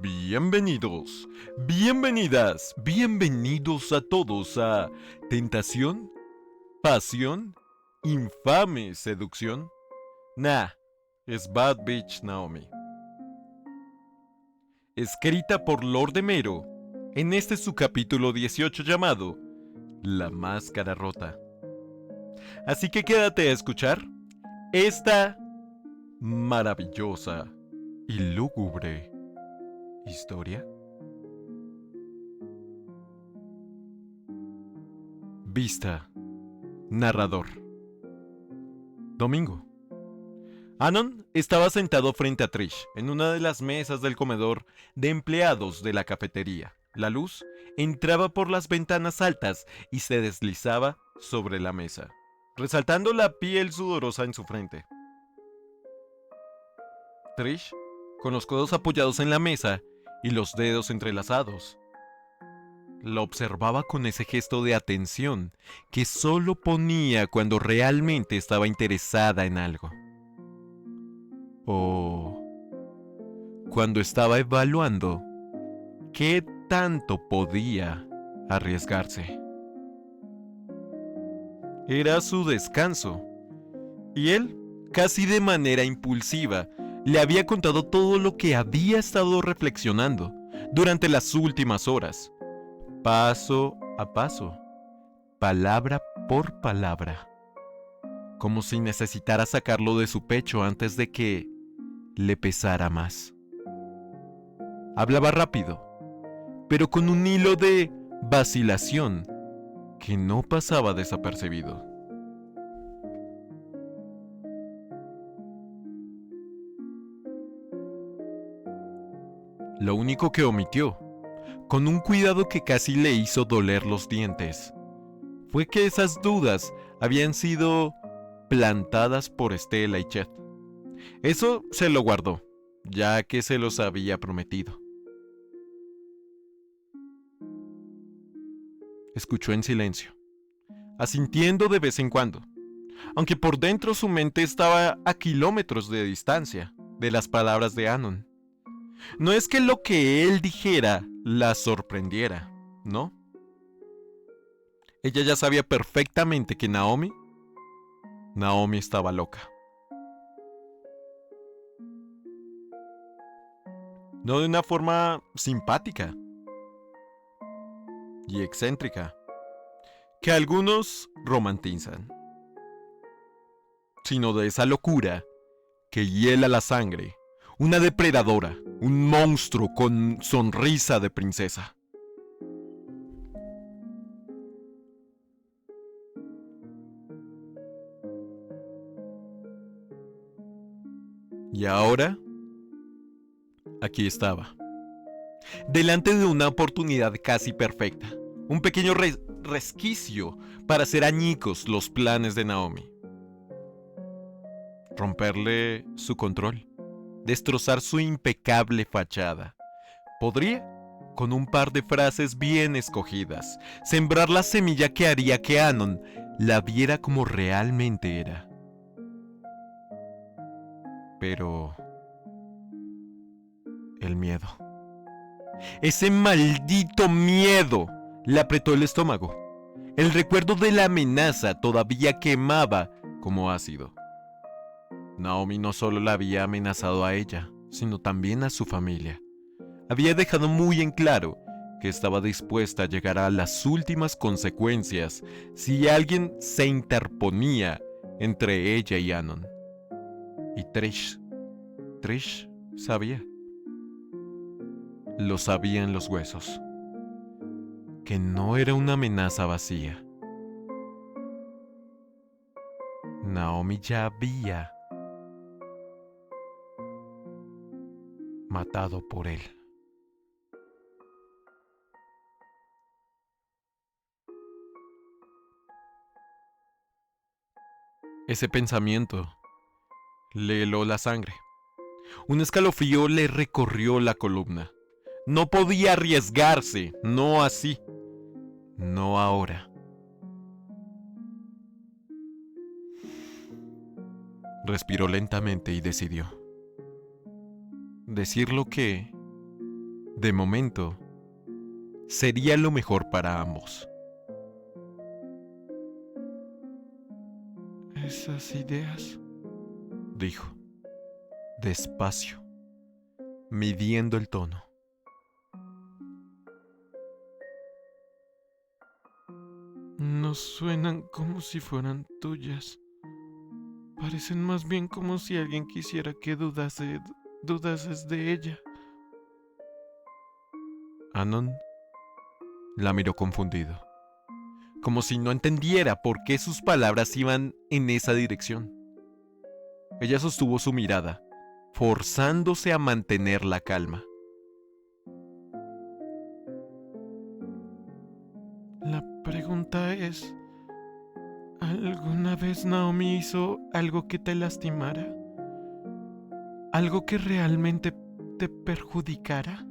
Bienvenidos, bienvenidas, bienvenidos a todos a Tentación, Pasión, Infame Seducción. Nah, es Bad Bitch Naomi. Escrita por Lord de Mero, en este su capítulo 18 llamado La Máscara Rota. Así que quédate a escuchar esta maravillosa y lúgubre historia. Vista. Narrador. Domingo. Anon estaba sentado frente a Trish en una de las mesas del comedor de empleados de la cafetería. La luz entraba por las ventanas altas y se deslizaba sobre la mesa, resaltando la piel sudorosa en su frente. Trish, con los codos apoyados en la mesa y los dedos entrelazados, la observaba con ese gesto de atención que solo ponía cuando realmente estaba interesada en algo. O cuando estaba evaluando qué tanto podía arriesgarse. Era su descanso, y él, casi de manera impulsiva, le había contado todo lo que había estado reflexionando durante las últimas horas, paso a paso, palabra por palabra, como si necesitara sacarlo de su pecho antes de que le pesara más. Hablaba rápido, pero con un hilo de vacilación que no pasaba desapercibido. Lo único que omitió, con un cuidado que casi le hizo doler los dientes, fue que esas dudas habían sido plantadas por Stella y Chet. Eso se lo guardó, ya que se los había prometido. Escuchó en silencio, asintiendo de vez en cuando, aunque por dentro su mente estaba a kilómetros de distancia de las palabras de Anon. No es que lo que él dijera la sorprendiera, ¿no? Ella ya sabía perfectamente que Naomi estaba loca. No de una forma simpática y excéntrica, que algunos romantizan, sino de esa locura que hiela la sangre, una depredadora, un monstruo con sonrisa de princesa. Y ahora, aquí estaba, delante de una oportunidad casi perfecta, un pequeño resquicio para hacer añicos los planes de Naomi. Romperle su control, destrozar su impecable fachada. Podría, con un par de frases bien escogidas, sembrar la semilla que haría que Anon la viera como realmente era. Pero el miedo, ese maldito miedo, le apretó el estómago. El recuerdo de la amenaza todavía quemaba como ácido. Naomi no solo la había amenazado a ella, sino también a su familia. Había dejado muy en claro que estaba dispuesta a llegar a las últimas consecuencias si alguien se interponía entre ella y Anon. Y Trish sabía. Lo sabía en los huesos. Que no era una amenaza vacía. Naomi ya había matado por él. Ese pensamiento le heló la sangre. Un escalofrío le recorrió la columna. No podía arriesgarse, no así, no ahora. Respiró lentamente y decidió decir lo que De momento, sería lo mejor para ambos. Esas ideas, Dijo, despacio, midiendo el tono. no suenan como si fueran tuyas. Parecen más bien como si alguien quisiera que dudases de ella. Anon la miró confundido, como si no entendiera por qué sus palabras iban en esa dirección. Ella sostuvo su mirada, forzándose a mantener la calma. La pregunta es, ¿alguna vez Naomi hizo algo que te lastimara? ¿Algo que realmente te perjudicara?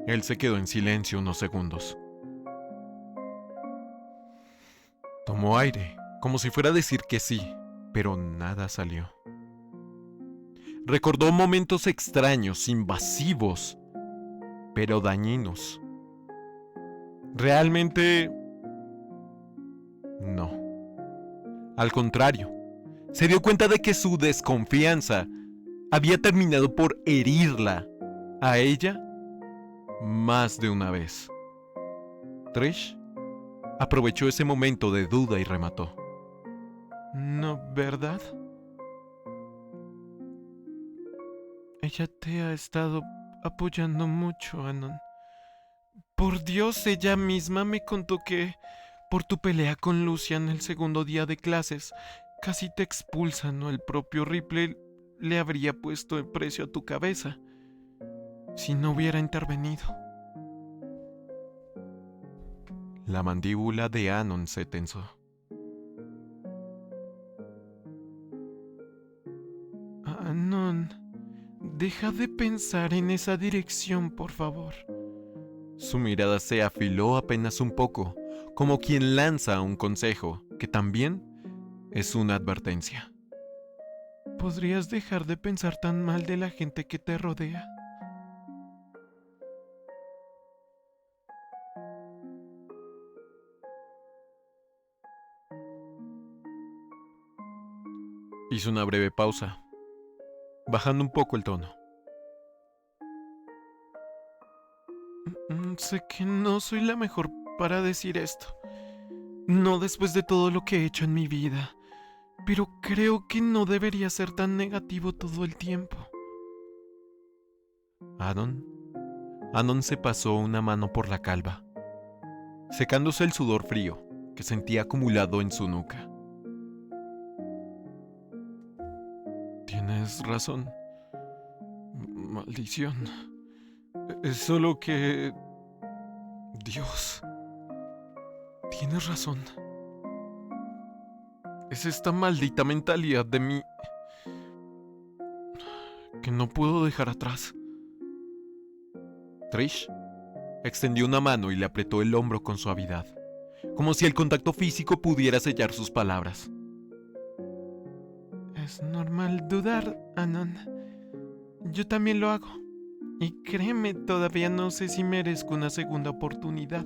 Él se quedó en silencio unos segundos. Tomó aire, como si fuera a decir que sí, pero nada salió. Recordó momentos extraños, invasivos, pero dañinos. Realmente, no. Al contrario, se dio cuenta de que su desconfianza había terminado por herirla a ella más de una vez. Trish aprovechó ese momento de duda y remató. No, ¿verdad? Ella te ha estado apoyando mucho, Anon. Por Dios, ella misma me contó que por tu pelea con Lucian el segundo día de clases, casi te expulsan o el propio Ripley le habría puesto el precio a tu cabeza si no hubiera intervenido. La mandíbula de Anon se tensó. Anon, deja de pensar en esa dirección, por favor. Su mirada se afiló apenas un poco, como quien lanza un consejo, que también es una advertencia. ¿Podrías dejar de pensar tan mal de la gente que te rodea? Hizo una breve pausa, bajando un poco el tono. Sé que no soy la mejor para decir esto. No después de todo lo que he hecho en mi vida. Pero creo que no debería ser tan negativo todo el tiempo. Anon se pasó una mano por la calva, secándose el sudor frío que sentía acumulado en su nuca. Tienes razón. Maldición. Es solo que... Dios. Tienes razón. Es esta maldita mentalidad de mí que no puedo dejar atrás. Trish extendió una mano y le apretó el hombro con suavidad, como si el contacto físico pudiera sellar sus palabras. Es normal dudar, Anon. Yo también lo hago. Y créeme, todavía no sé si merezco una segunda oportunidad.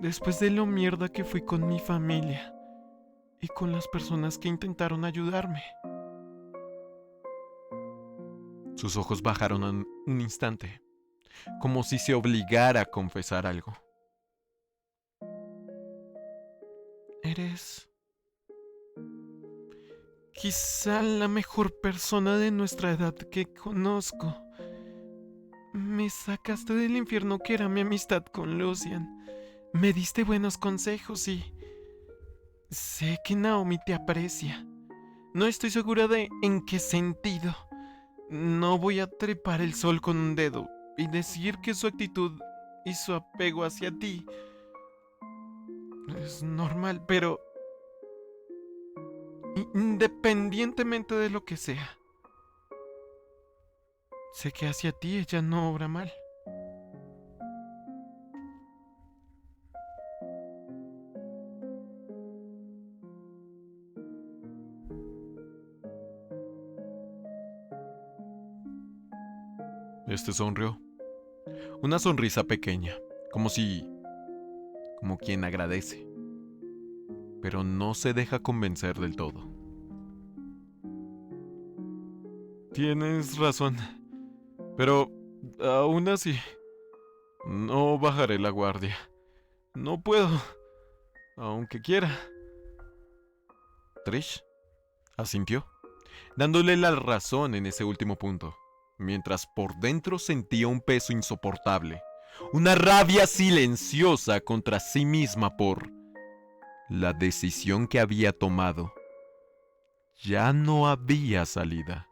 Después de lo mierda que fui con mi familia y con las personas que intentaron ayudarme. Sus ojos bajaron en un instante, como si se obligara a confesar algo. Eres quizá la mejor persona de nuestra edad que conozco. Me sacaste del infierno que era mi amistad con Lucian. Me diste buenos consejos y sé que Naomi te aprecia. No estoy segura de en qué sentido. No voy a trepar el sol con un dedo y decir que su actitud y su apego hacia ti es normal, pero independientemente de lo que sea, sé que hacia ti ella no obra mal. Este sonrió. Una sonrisa pequeña, como quien agradece, pero no se deja convencer del todo. Tienes razón, pero aún así, no bajaré la guardia. No puedo, aunque quiera. Trish asintió, dándole la razón en ese último punto, mientras por dentro sentía un peso insoportable, una rabia silenciosa contra sí misma por la decisión que había tomado. Ya no había salida.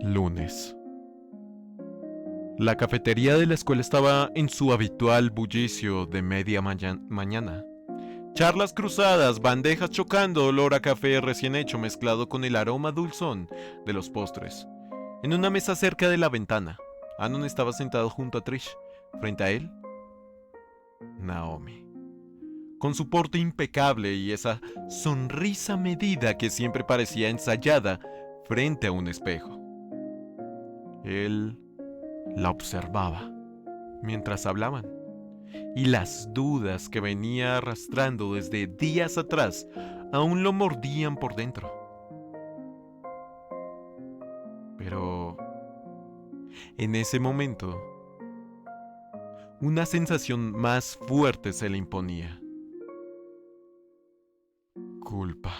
Lunes. La cafetería de la escuela estaba en su habitual bullicio de media mañana. Charlas cruzadas, bandejas chocando, olor a café recién hecho mezclado con el aroma dulzón de los postres. En una mesa cerca de la ventana, Anon estaba sentado junto a Trish. Frente a él, Naomi. Con su porte impecable y esa sonrisa medida que siempre parecía ensayada frente a un espejo. Él la observaba mientras hablaban, y las dudas que venía arrastrando desde días atrás aún lo mordían por dentro. Pero en ese momento, una sensación más fuerte se le imponía. Culpa.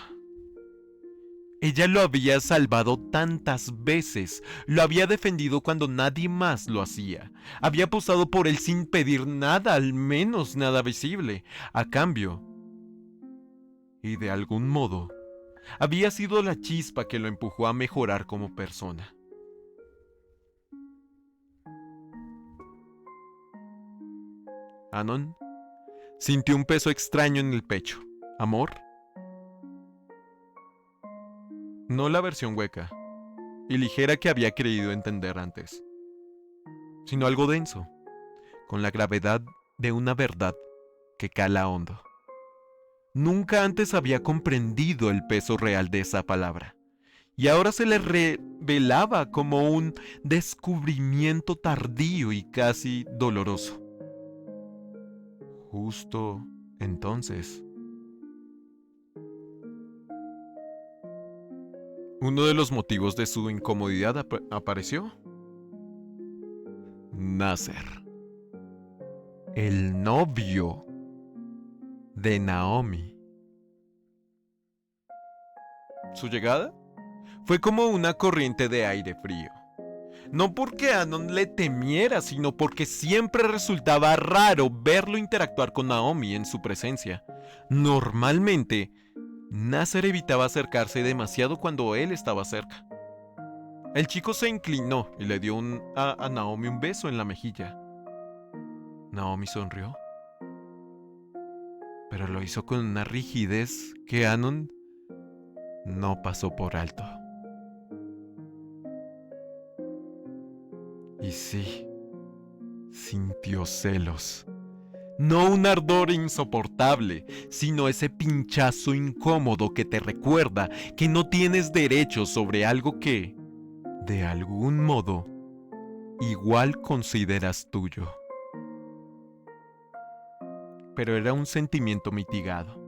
Ella lo había salvado tantas veces, lo había defendido cuando nadie más lo hacía, había apostado por él sin pedir nada, al menos nada visible, a cambio. Y de algún modo, había sido la chispa que lo empujó a mejorar como persona. Anon sintió un peso extraño en el pecho. ¿Amor? No la versión hueca y ligera que había creído entender antes, sino algo denso, con la gravedad de una verdad que cala hondo. Nunca antes había comprendido el peso real de esa palabra, y ahora se le revelaba como un descubrimiento tardío y casi doloroso. Justo entonces, uno de los motivos de su incomodidad apareció. Nasser, el novio de Naomi. Su llegada fue como una corriente de aire frío. No porque Anon le temiera, sino porque siempre resultaba raro verlo interactuar con Naomi en su presencia. Normalmente, Nasser evitaba acercarse demasiado cuando él estaba cerca. El chico se inclinó y le dio a Naomi un beso en la mejilla. Naomi sonrió, pero lo hizo con una rigidez que Anon no pasó por alto. Y sí, sintió celos. No un ardor insoportable, sino ese pinchazo incómodo que te recuerda que no tienes derecho sobre algo que, de algún modo, igual consideras tuyo. Pero era un sentimiento mitigado.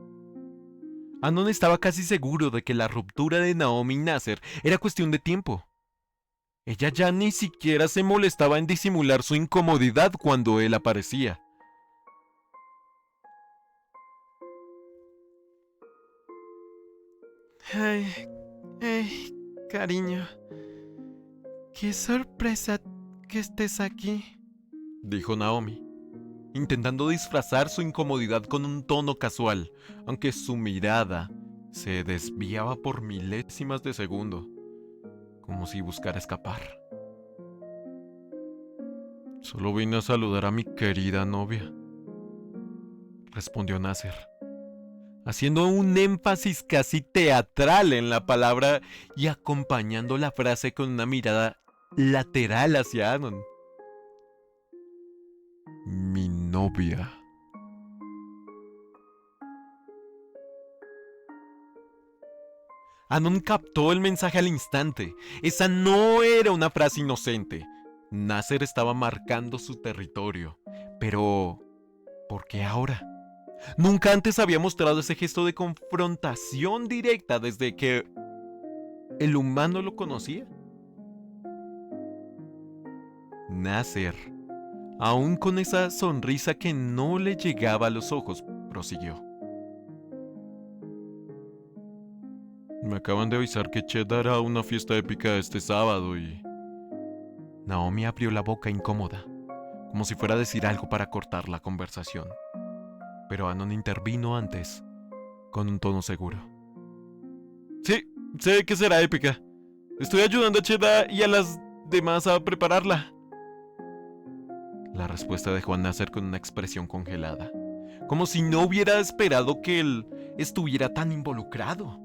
Anon estaba casi seguro de que la ruptura de Naomi y Nasser era cuestión de tiempo. Ella ya ni siquiera se molestaba en disimular su incomodidad cuando él aparecía. Ay, cariño. Qué sorpresa que estés aquí, dijo Naomi, intentando disfrazar su incomodidad con un tono casual, aunque su mirada se desviaba por milésimas de segundo, como si buscara escapar. Solo vine a saludar a mi querida novia, respondió Nasser, haciendo un énfasis casi teatral en la palabra y acompañando la frase con una mirada lateral hacia Anon. Mi novia. Anon captó el mensaje al instante. Esa no era una frase inocente. Nasser estaba marcando su territorio. Pero, ¿por qué ahora? Nunca antes había mostrado ese gesto de confrontación directa desde que el humano lo conocía. Nasser, aún con esa sonrisa que no le llegaba a los ojos, prosiguió. Me acaban de avisar que Chet hará una fiesta épica este sábado y... Naomi abrió la boca incómoda, como si fuera a decir algo para cortar la conversación. Pero Anon intervino antes, con un tono seguro. Sí, sé que será épica. Estoy ayudando a Chet y a las demás a prepararla. La respuesta dejó a Nasser con una expresión congelada, como si no hubiera esperado que él estuviera tan involucrado.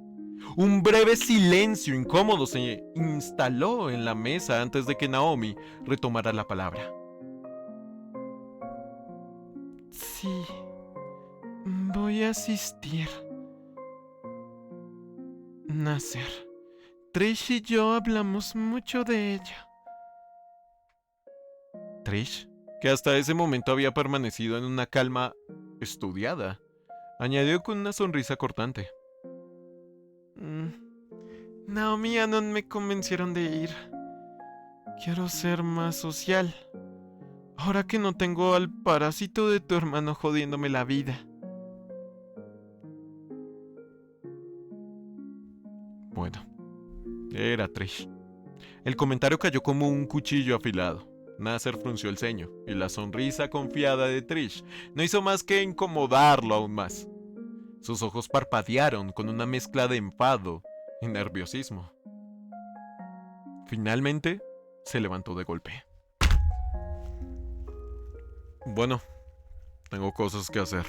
Un breve silencio incómodo se instaló en la mesa antes de que Naomi retomara la palabra. Sí, voy a asistir. Nasser, Trish y yo hablamos mucho de ella. Trish, que hasta ese momento había permanecido en una calma estudiada, añadió con una sonrisa cortante. Naomi y Anon me convencieron de ir. Quiero ser más social. Ahora que no tengo al parásito de tu hermano jodiéndome la vida. Bueno, era Trish. El comentario cayó como un cuchillo afilado. Nasser frunció el ceño, y la sonrisa confiada de Trish no hizo más que incomodarlo aún más. Sus ojos parpadearon con una mezcla de enfado y nerviosismo. Finalmente, se levantó de golpe. Bueno, tengo cosas que hacer.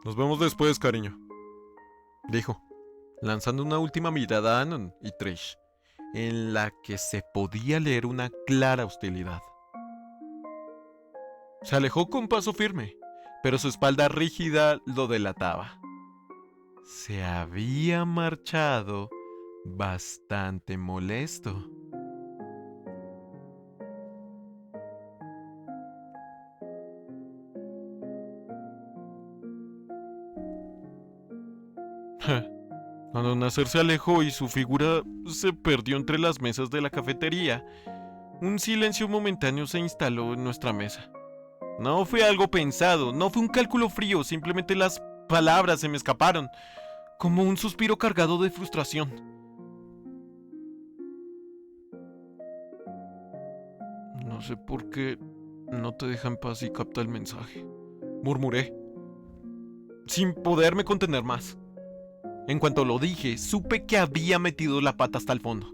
Nos vemos después, cariño, dijo, lanzando una última mirada a Anon y Trish, en la que se podía leer una clara hostilidad. Se alejó con paso firme, pero su espalda rígida lo delataba. Se había marchado bastante molesto. Cuando Nasser se alejó y su figura se perdió entre las mesas de la cafetería, un silencio momentáneo se instaló en nuestra mesa. No fue algo pensado, no fue un cálculo frío, simplemente las palabras se me escaparon, como un suspiro cargado de frustración. No sé por qué no te deja en paz y capta el mensaje, murmuré, sin poderme contener más. En cuanto lo dije, supe que había metido la pata hasta el fondo.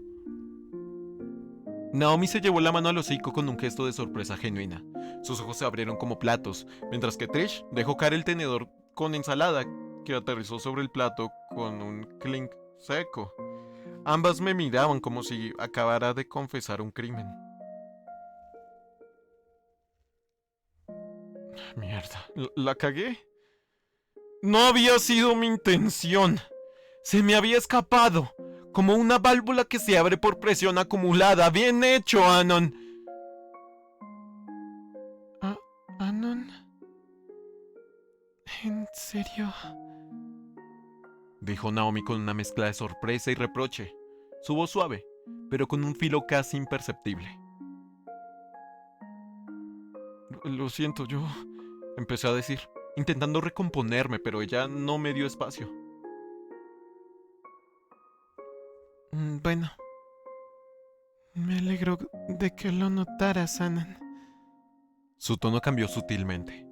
Naomi se llevó la mano al hocico con un gesto de sorpresa genuina. Sus ojos se abrieron como platos, mientras que Trish dejó caer el tenedor con ensalada que aterrizó sobre el plato con un clink seco. Ambas me miraban como si acabara de confesar un crimen. Mierda, ¿la cagué? No había sido mi intención. Se me había escapado, como una válvula que se abre por presión acumulada. Bien hecho, Anon. ¿Anon? ¿En serio? Dijo Naomi con una mezcla de sorpresa y reproche. Su voz suave, pero con un filo casi imperceptible. Lo siento, yo... empecé a decir, intentando recomponerme, pero ella no me dio espacio. Bueno, me alegro de que lo notaras, Anon. Su tono cambió sutilmente,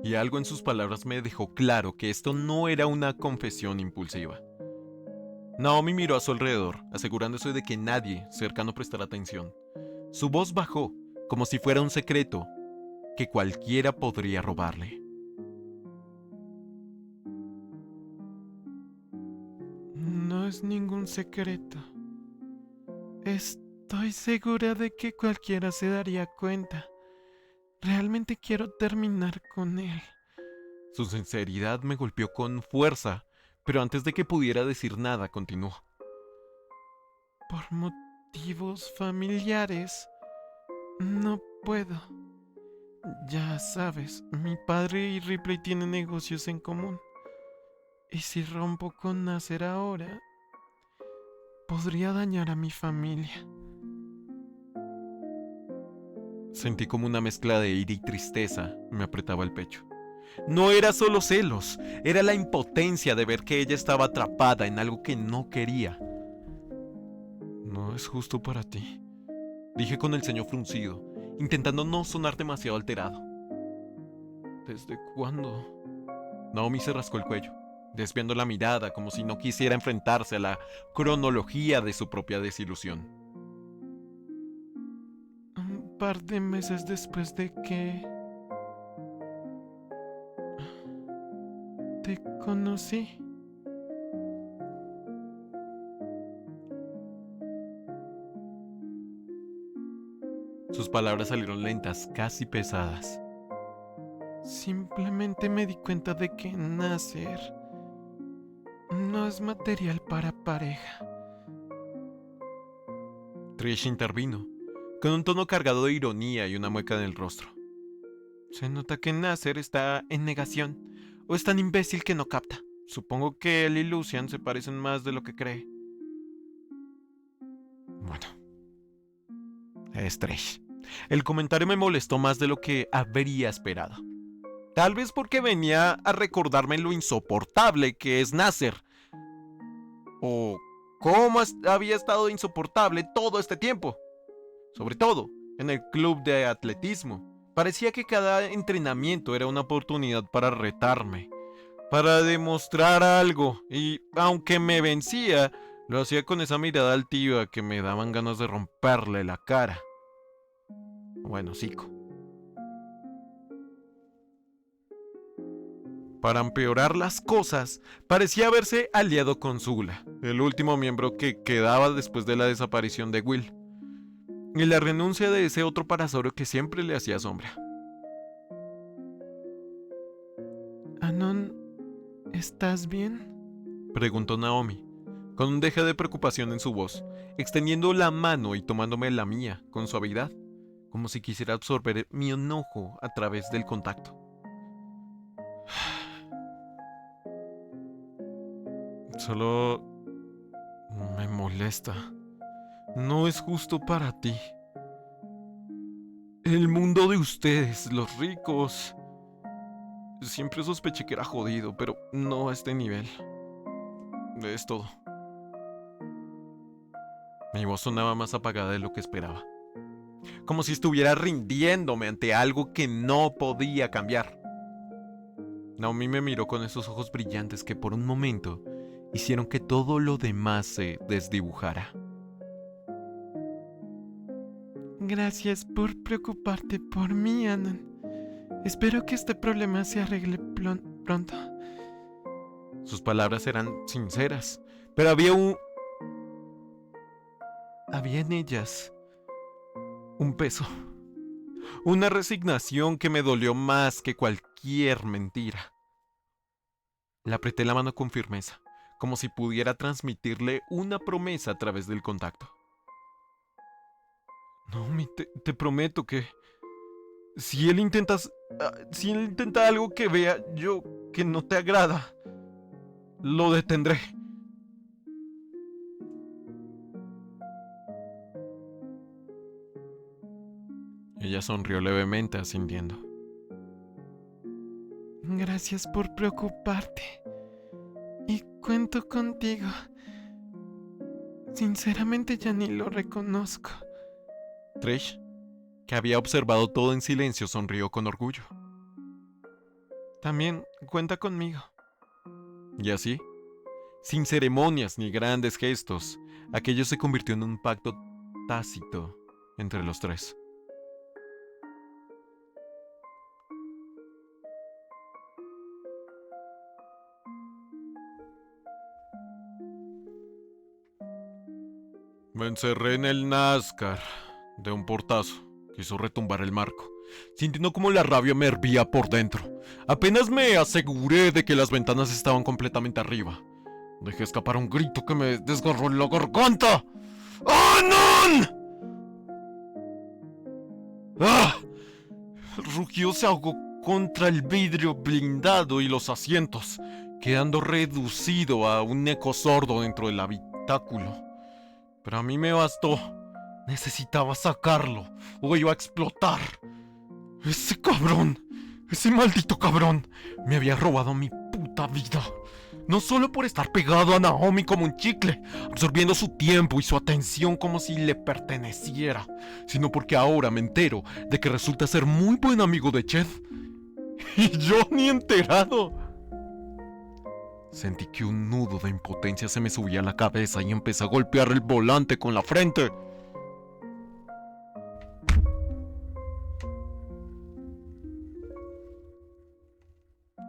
y algo en sus palabras me dejó claro que esto no era una confesión impulsiva. Naomi miró a su alrededor, asegurándose de que nadie cercano prestara atención. Su voz bajó, como si fuera un secreto que cualquiera podría robarle. No es ningún secreto. Estoy segura de que cualquiera se daría cuenta. Realmente quiero terminar con él. Su sinceridad me golpeó con fuerza, pero antes de que pudiera decir nada, continuó. Por motivos familiares, no puedo. Ya sabes, mi padre y Ripley tienen negocios en común. Y si rompo con Nasser ahora, podría dañar a mi familia. Sentí como una mezcla de ira y tristeza me apretaba el pecho. No era solo celos, era la impotencia de ver que ella estaba atrapada en algo que no quería. No es justo para ti, dije con el ceño fruncido, intentando no sonar demasiado alterado. ¿Desde cuándo? Naomi se rascó el cuello, desviando la mirada como si no quisiera enfrentarse a la cronología de su propia desilusión. Un par de meses después de que te conocí. Sus palabras salieron lentas, casi pesadas. Simplemente me di cuenta de que Nasser no es material para pareja. Trish intervino, con un tono cargado de ironía y una mueca en el rostro. Se nota que Nasser está en negación, o es tan imbécil que no capta. Supongo que él y Lucian se parecen más de lo que cree. Bueno, es Trish. El comentario me molestó más de lo que habría esperado. Tal vez porque venía a recordarme lo insoportable que es Nasser. O cómo había estado insoportable todo este tiempo. Sobre todo, en el club de atletismo. Parecía que cada entrenamiento era una oportunidad para retarme, para demostrar algo, y aunque me vencía, lo hacía con esa mirada altiva que me daban ganas de romperle la cara. Bueno, hocico. Para empeorar las cosas, parecía haberse aliado con Zula, el último miembro que quedaba después de la desaparición de Will, y la renuncia de ese otro parasaurio que siempre le hacía sombra. Anon, ¿estás bien? Preguntó Naomi, con un deje de preocupación en su voz, extendiendo la mano y tomándome la mía con suavidad, como si quisiera absorber mi enojo a través del contacto. Solo me molesta. No es justo para ti. El mundo de ustedes, los ricos. Siempre sospeché que era jodido, pero no a este nivel. Es todo. Mi voz sonaba más apagada de lo que esperaba. Como si estuviera rindiéndome ante algo que no podía cambiar. Naomi me miró con esos ojos brillantes que por un momento hicieron que todo lo demás se desdibujara. Gracias por preocuparte por mí, Anon. Espero que este problema se arregle pronto. Sus palabras eran sinceras, pero había en ellas un peso, una resignación que me dolió más que cualquier mentira. Le apreté la mano con firmeza, como si pudiera transmitirle una promesa a través del contacto. Naomi, te prometo que si él intenta algo que vea yo que no te agrada, lo detendré. Ella sonrió levemente, asintiendo. Gracias por preocuparte. Y cuento contigo. Sinceramente ya ni lo reconozco. Trish, que había observado todo en silencio, sonrió con orgullo. También cuenta conmigo. Y así, sin ceremonias ni grandes gestos, aquello se convirtió en un pacto tácito entre los tres. Me encerré en el NASCAR de un portazo. Quiso retumbar el marco, sintiendo como la rabia me hervía por dentro. Apenas me aseguré de que las ventanas estaban completamente arriba, dejé escapar un grito que me desgarró la garganta. ¡Anon! ¡Ah! Rugió se ahogó contra el vidrio blindado y los asientos, quedando reducido a un eco sordo dentro del habitáculo. Pero a mí me bastó. Necesitaba sacarlo o iba a explotar. Ese cabrón, ese maldito cabrón, me había robado mi puta vida. No solo por estar pegado a Naomi como un chicle, absorbiendo su tiempo y su atención como si le perteneciera, sino porque ahora me entero de que resulta ser muy buen amigo de Chet. Y yo ni enterado. Sentí que un nudo de impotencia se me subía a la cabeza y empecé a golpear el volante con la frente.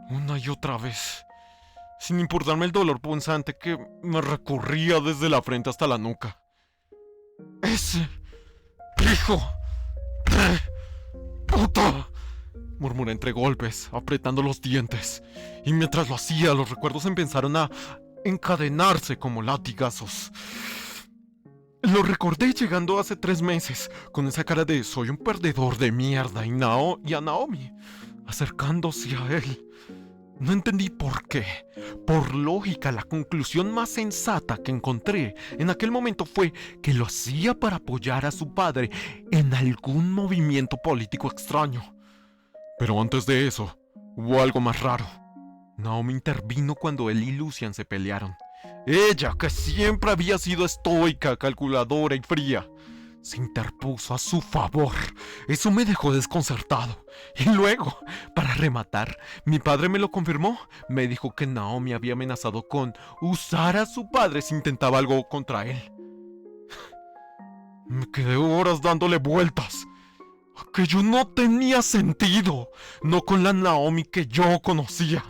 Una y otra vez, sin importarme el dolor punzante que me recorría desde la frente hasta la nuca. ¡Ese hijo de puta!, murmuré entre golpes, apretando los dientes. Y mientras lo hacía, los recuerdos empezaron a encadenarse como latigazos. Lo recordé llegando hace 3 meses, con esa cara de soy un perdedor de mierda, y a Naomi, acercándose a él. No entendí por qué. Por lógica, la conclusión más sensata que encontré en aquel momento fue que lo hacía para apoyar a su padre en algún movimiento político extraño. Pero antes de eso, hubo algo más raro. Naomi intervino cuando él y Lucian se pelearon. Ella, que siempre había sido estoica, calculadora y fría, se interpuso a su favor. Eso me dejó desconcertado. Y luego, para rematar, mi padre me lo confirmó. Me dijo que Naomi había amenazado con usar a su padre si intentaba algo contra él. Me quedé horas dándole vueltas. Aquello no tenía sentido. No con la Naomi que yo conocía.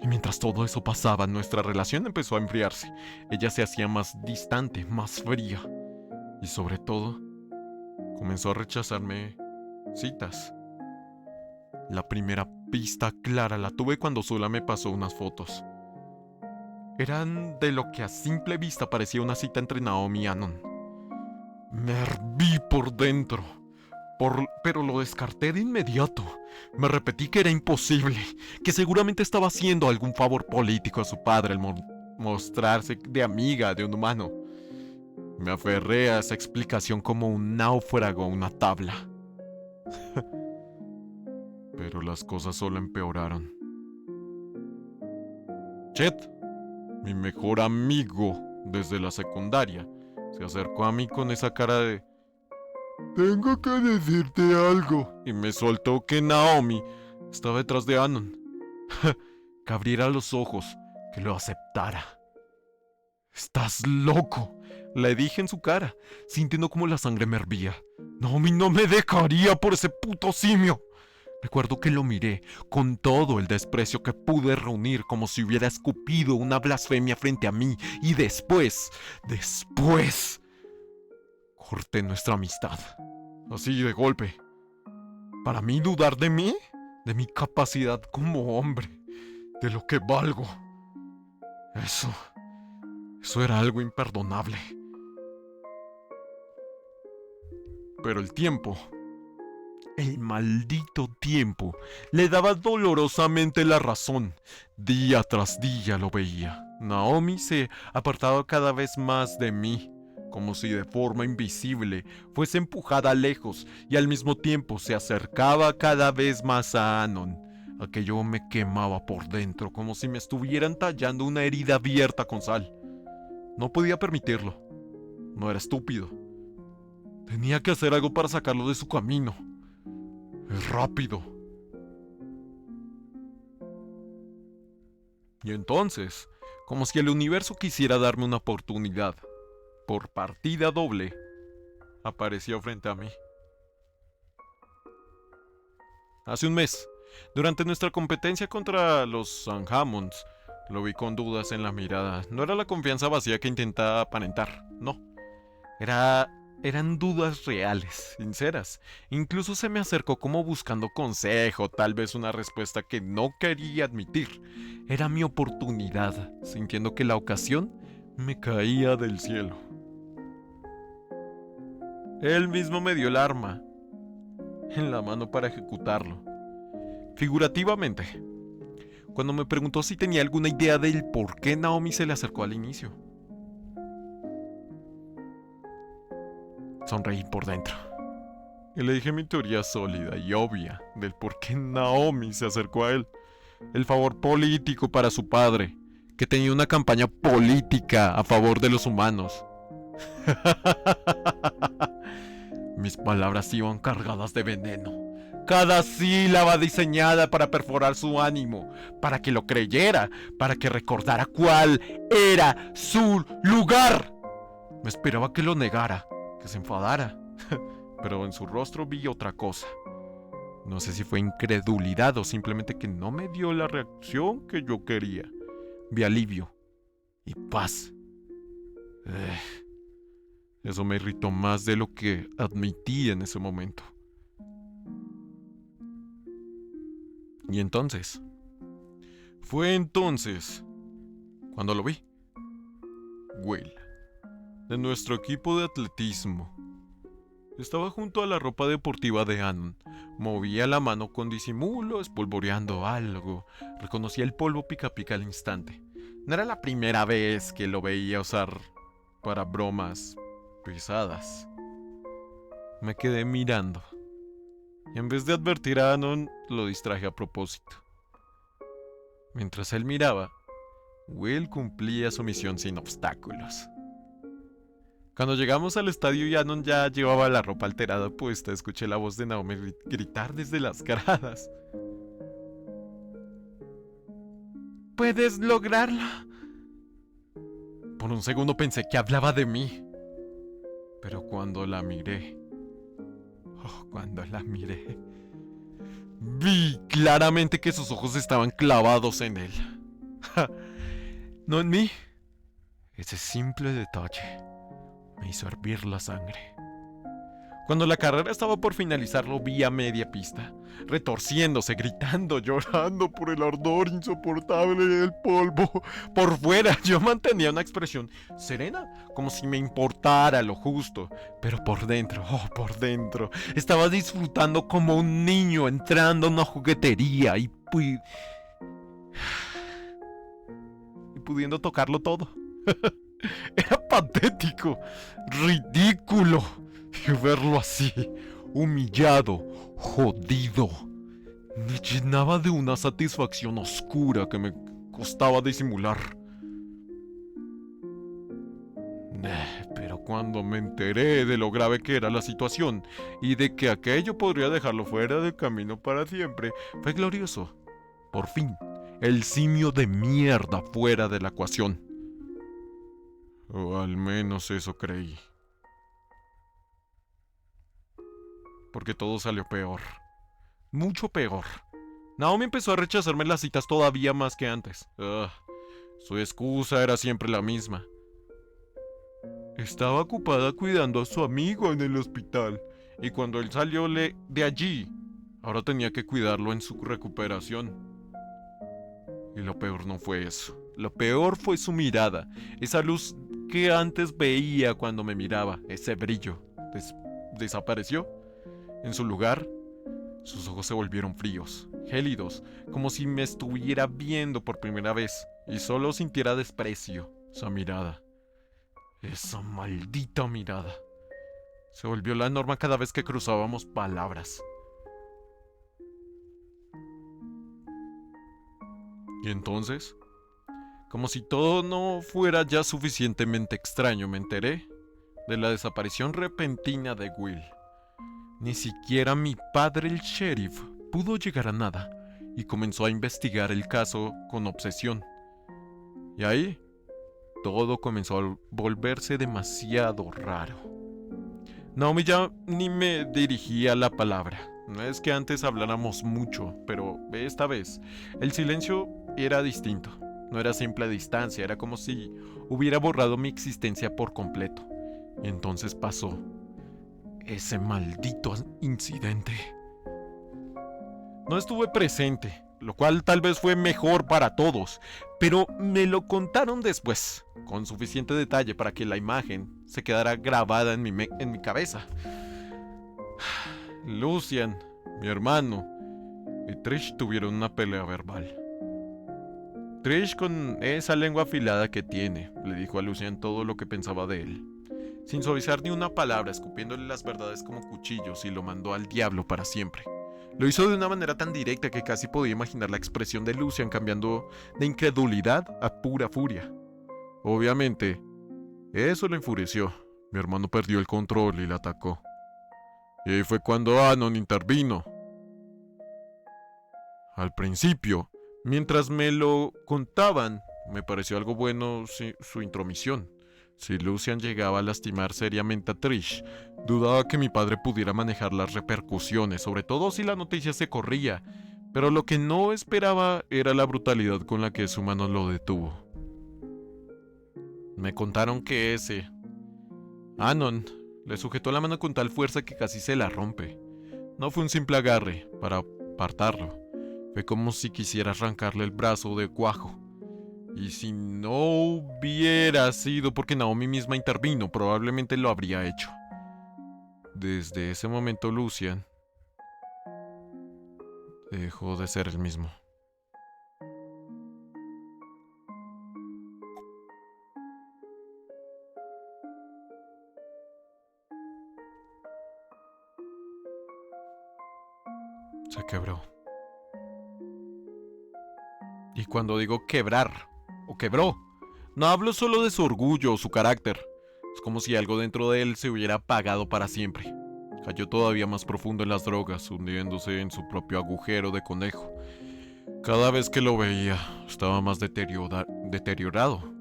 Y mientras todo eso pasaba, nuestra relación empezó a enfriarse. Ella se hacía más distante, más fría. Y sobre todo, comenzó a rechazarme citas. La primera pista clara la tuve cuando Zula me pasó unas fotos. Eran de lo que a simple vista parecía una cita entre Naomi y Anon. Me herví por dentro, pero lo descarté de inmediato. Me repetí que era imposible, que seguramente estaba haciendo algún favor político a su padre al mostrarse de amiga de un humano. Me aferré a esa explicación como un náufrago a una tabla. Pero las cosas solo empeoraron. Chet, mi mejor amigo desde la secundaria, se acercó a mí con esa cara de tengo que decirte algo. Y me soltó que Naomi estaba detrás de Anon. Que abriera los ojos, que lo aceptara. Estás loco, le dije en su cara, sintiendo como la sangre me hervía. Naomi no me dejaría por ese puto simio. Recuerdo que lo miré con todo el desprecio que pude reunir, como si hubiera escupido una blasfemia frente a mí. Y después, corté nuestra amistad. Así de golpe. Para mí dudar de mí, de mi capacidad como hombre, de lo que valgo. Eso era algo imperdonable. Pero el tiempo, el maldito tiempo, le daba dolorosamente la razón. Día tras día lo veía. Naomi se apartaba cada vez más de mí, como si de forma invisible fuese empujada lejos, y al mismo tiempo se acercaba cada vez más a Anon. Aquello me quemaba por dentro, como si me estuvieran tallando una herida abierta con sal. No podía permitirlo. No era estúpido. Tenía que hacer algo para sacarlo de su camino. Rápido. Y entonces, como si el universo quisiera darme una oportunidad, por partida doble, apareció frente a mí. Hace un mes, durante nuestra competencia contra los San Hammonds, lo vi con dudas en la mirada. No era la confianza vacía que intentaba aparentar, no. Eran dudas reales, sinceras. Incluso se me acercó como buscando consejo, tal vez una respuesta que no quería admitir. Era mi oportunidad, sintiendo que la ocasión me caía del cielo. Él mismo me dio el arma en la mano para ejecutarlo. Figurativamente, cuando me preguntó si tenía alguna idea del por qué Naomi se le acercó al inicio. Sonreí por dentro y le dije mi teoría sólida y obvia del por qué Naomi se acercó a él. El favor político para su padre, que tenía una campaña política a favor de los humanos. Mis palabras iban cargadas de veneno. Cada sílaba diseñada para perforar su ánimo, para que lo creyera, para que recordara cuál era su lugar. Me esperaba que lo negara, que se enfadara, pero en su rostro vi otra cosa. No sé si fue incredulidad o simplemente que no me dio la reacción que yo quería. Vi alivio y paz. Eso me irritó más de lo que admití en ese momento. Y entonces, fue entonces cuando lo vi. Will, de nuestro equipo de atletismo, estaba junto a la ropa deportiva de Anon. Movía la mano con disimulo, espolvoreando algo. Reconocía el polvo pica pica al instante. No era la primera vez que lo veía usar para bromas pesadas. Me quedé mirando. Y en vez de advertir a Anon, lo distraje a propósito. Mientras él miraba, Will cumplía su misión sin obstáculos. Cuando llegamos al estadio y Anon ya llevaba la ropa alterada puesta, escuché la voz de Naomi gritar desde las gradas. ¡Puedes lograrlo! Por un segundo pensé que hablaba de mí. Pero cuando la miré, vi claramente que sus ojos estaban clavados en él. No en mí. Ese simple detalle me hizo hervir la sangre. Cuando la carrera estaba por finalizar, lo vi a media pista, retorciéndose, gritando, llorando por el ardor insoportable del polvo. Por fuera yo mantenía una expresión serena, como si me importara lo justo, pero por dentro, estaba disfrutando como un niño entrando a una juguetería y pudiendo tocarlo todo. Era patético, ridículo. Y verlo así, humillado, jodido, me llenaba de una satisfacción oscura que me costaba disimular. Pero cuando me enteré de lo grave que era la situación y de que aquello podría dejarlo fuera del camino para siempre, fue glorioso. Por fin, el simio de mierda fuera de la ecuación. O al menos eso creí. Porque todo salió peor. Mucho peor. Naomi empezó a rechazarme las citas todavía más que antes. Su excusa era siempre la misma. Estaba ocupada cuidando a su amigo en el hospital. Y cuando él salió de allí, ahora tenía que cuidarlo en su recuperación. Y lo peor no fue eso. Lo peor fue su mirada. Esa luz que antes veía cuando me miraba. Ese brillo. Desapareció. En su lugar, sus ojos se volvieron fríos, gélidos, como si me estuviera viendo por primera vez y solo sintiera desprecio. Esa mirada, esa maldita mirada, se volvió la norma cada vez que cruzábamos palabras. Y entonces, como si todo no fuera ya suficientemente extraño, me enteré de la desaparición repentina de Will. Ni siquiera mi padre, el sheriff, pudo llegar a nada y comenzó a investigar el caso con obsesión. Y ahí, todo comenzó a volverse demasiado raro. Naomi ya ni me dirigía la palabra. No es que antes habláramos mucho, pero esta vez el silencio era distinto. No era simple distancia, era como si hubiera borrado mi existencia por completo. Y entonces pasó ese maldito incidente. No estuve presente, lo cual tal vez fue mejor para todos, pero me lo contaron después, con suficiente detalle para que la imagen se quedara grabada en mi cabeza. Lucian, mi hermano, y Trish tuvieron una pelea verbal. Trish, con esa lengua afilada que tiene, le dijo a Lucian todo lo que pensaba de él, sin suavizar ni una palabra, escupiéndole las verdades como cuchillos, y lo mandó al diablo para siempre. Lo hizo de una manera tan directa que casi podía imaginar la expresión de Lucian cambiando de incredulidad a pura furia. Obviamente, eso lo enfureció. Mi hermano perdió el control y la atacó. Y ahí fue cuando Anon intervino. Al principio, mientras me lo contaban, me pareció algo bueno su intromisión. Si Lucian llegaba a lastimar seriamente a Trish, dudaba que mi padre pudiera manejar las repercusiones, sobre todo si la noticia se corría, pero lo que no esperaba era la brutalidad con la que su mano lo detuvo. Me contaron que Anon, le sujetó la mano con tal fuerza que casi se la rompe. No fue un simple agarre para apartarlo, fue como si quisiera arrancarle el brazo de cuajo. Y si no hubiera sido porque Naomi misma intervino, probablemente lo habría hecho. Desde ese momento Lucian dejó de ser el mismo. Se quebró. Y cuando digo quebrar, o quebró, no hablo solo de su orgullo o su carácter. Es como si algo dentro de él se hubiera apagado para siempre. Cayó todavía más profundo en las drogas, hundiéndose en su propio agujero de conejo. Cada vez que lo veía, estaba más deteriorado.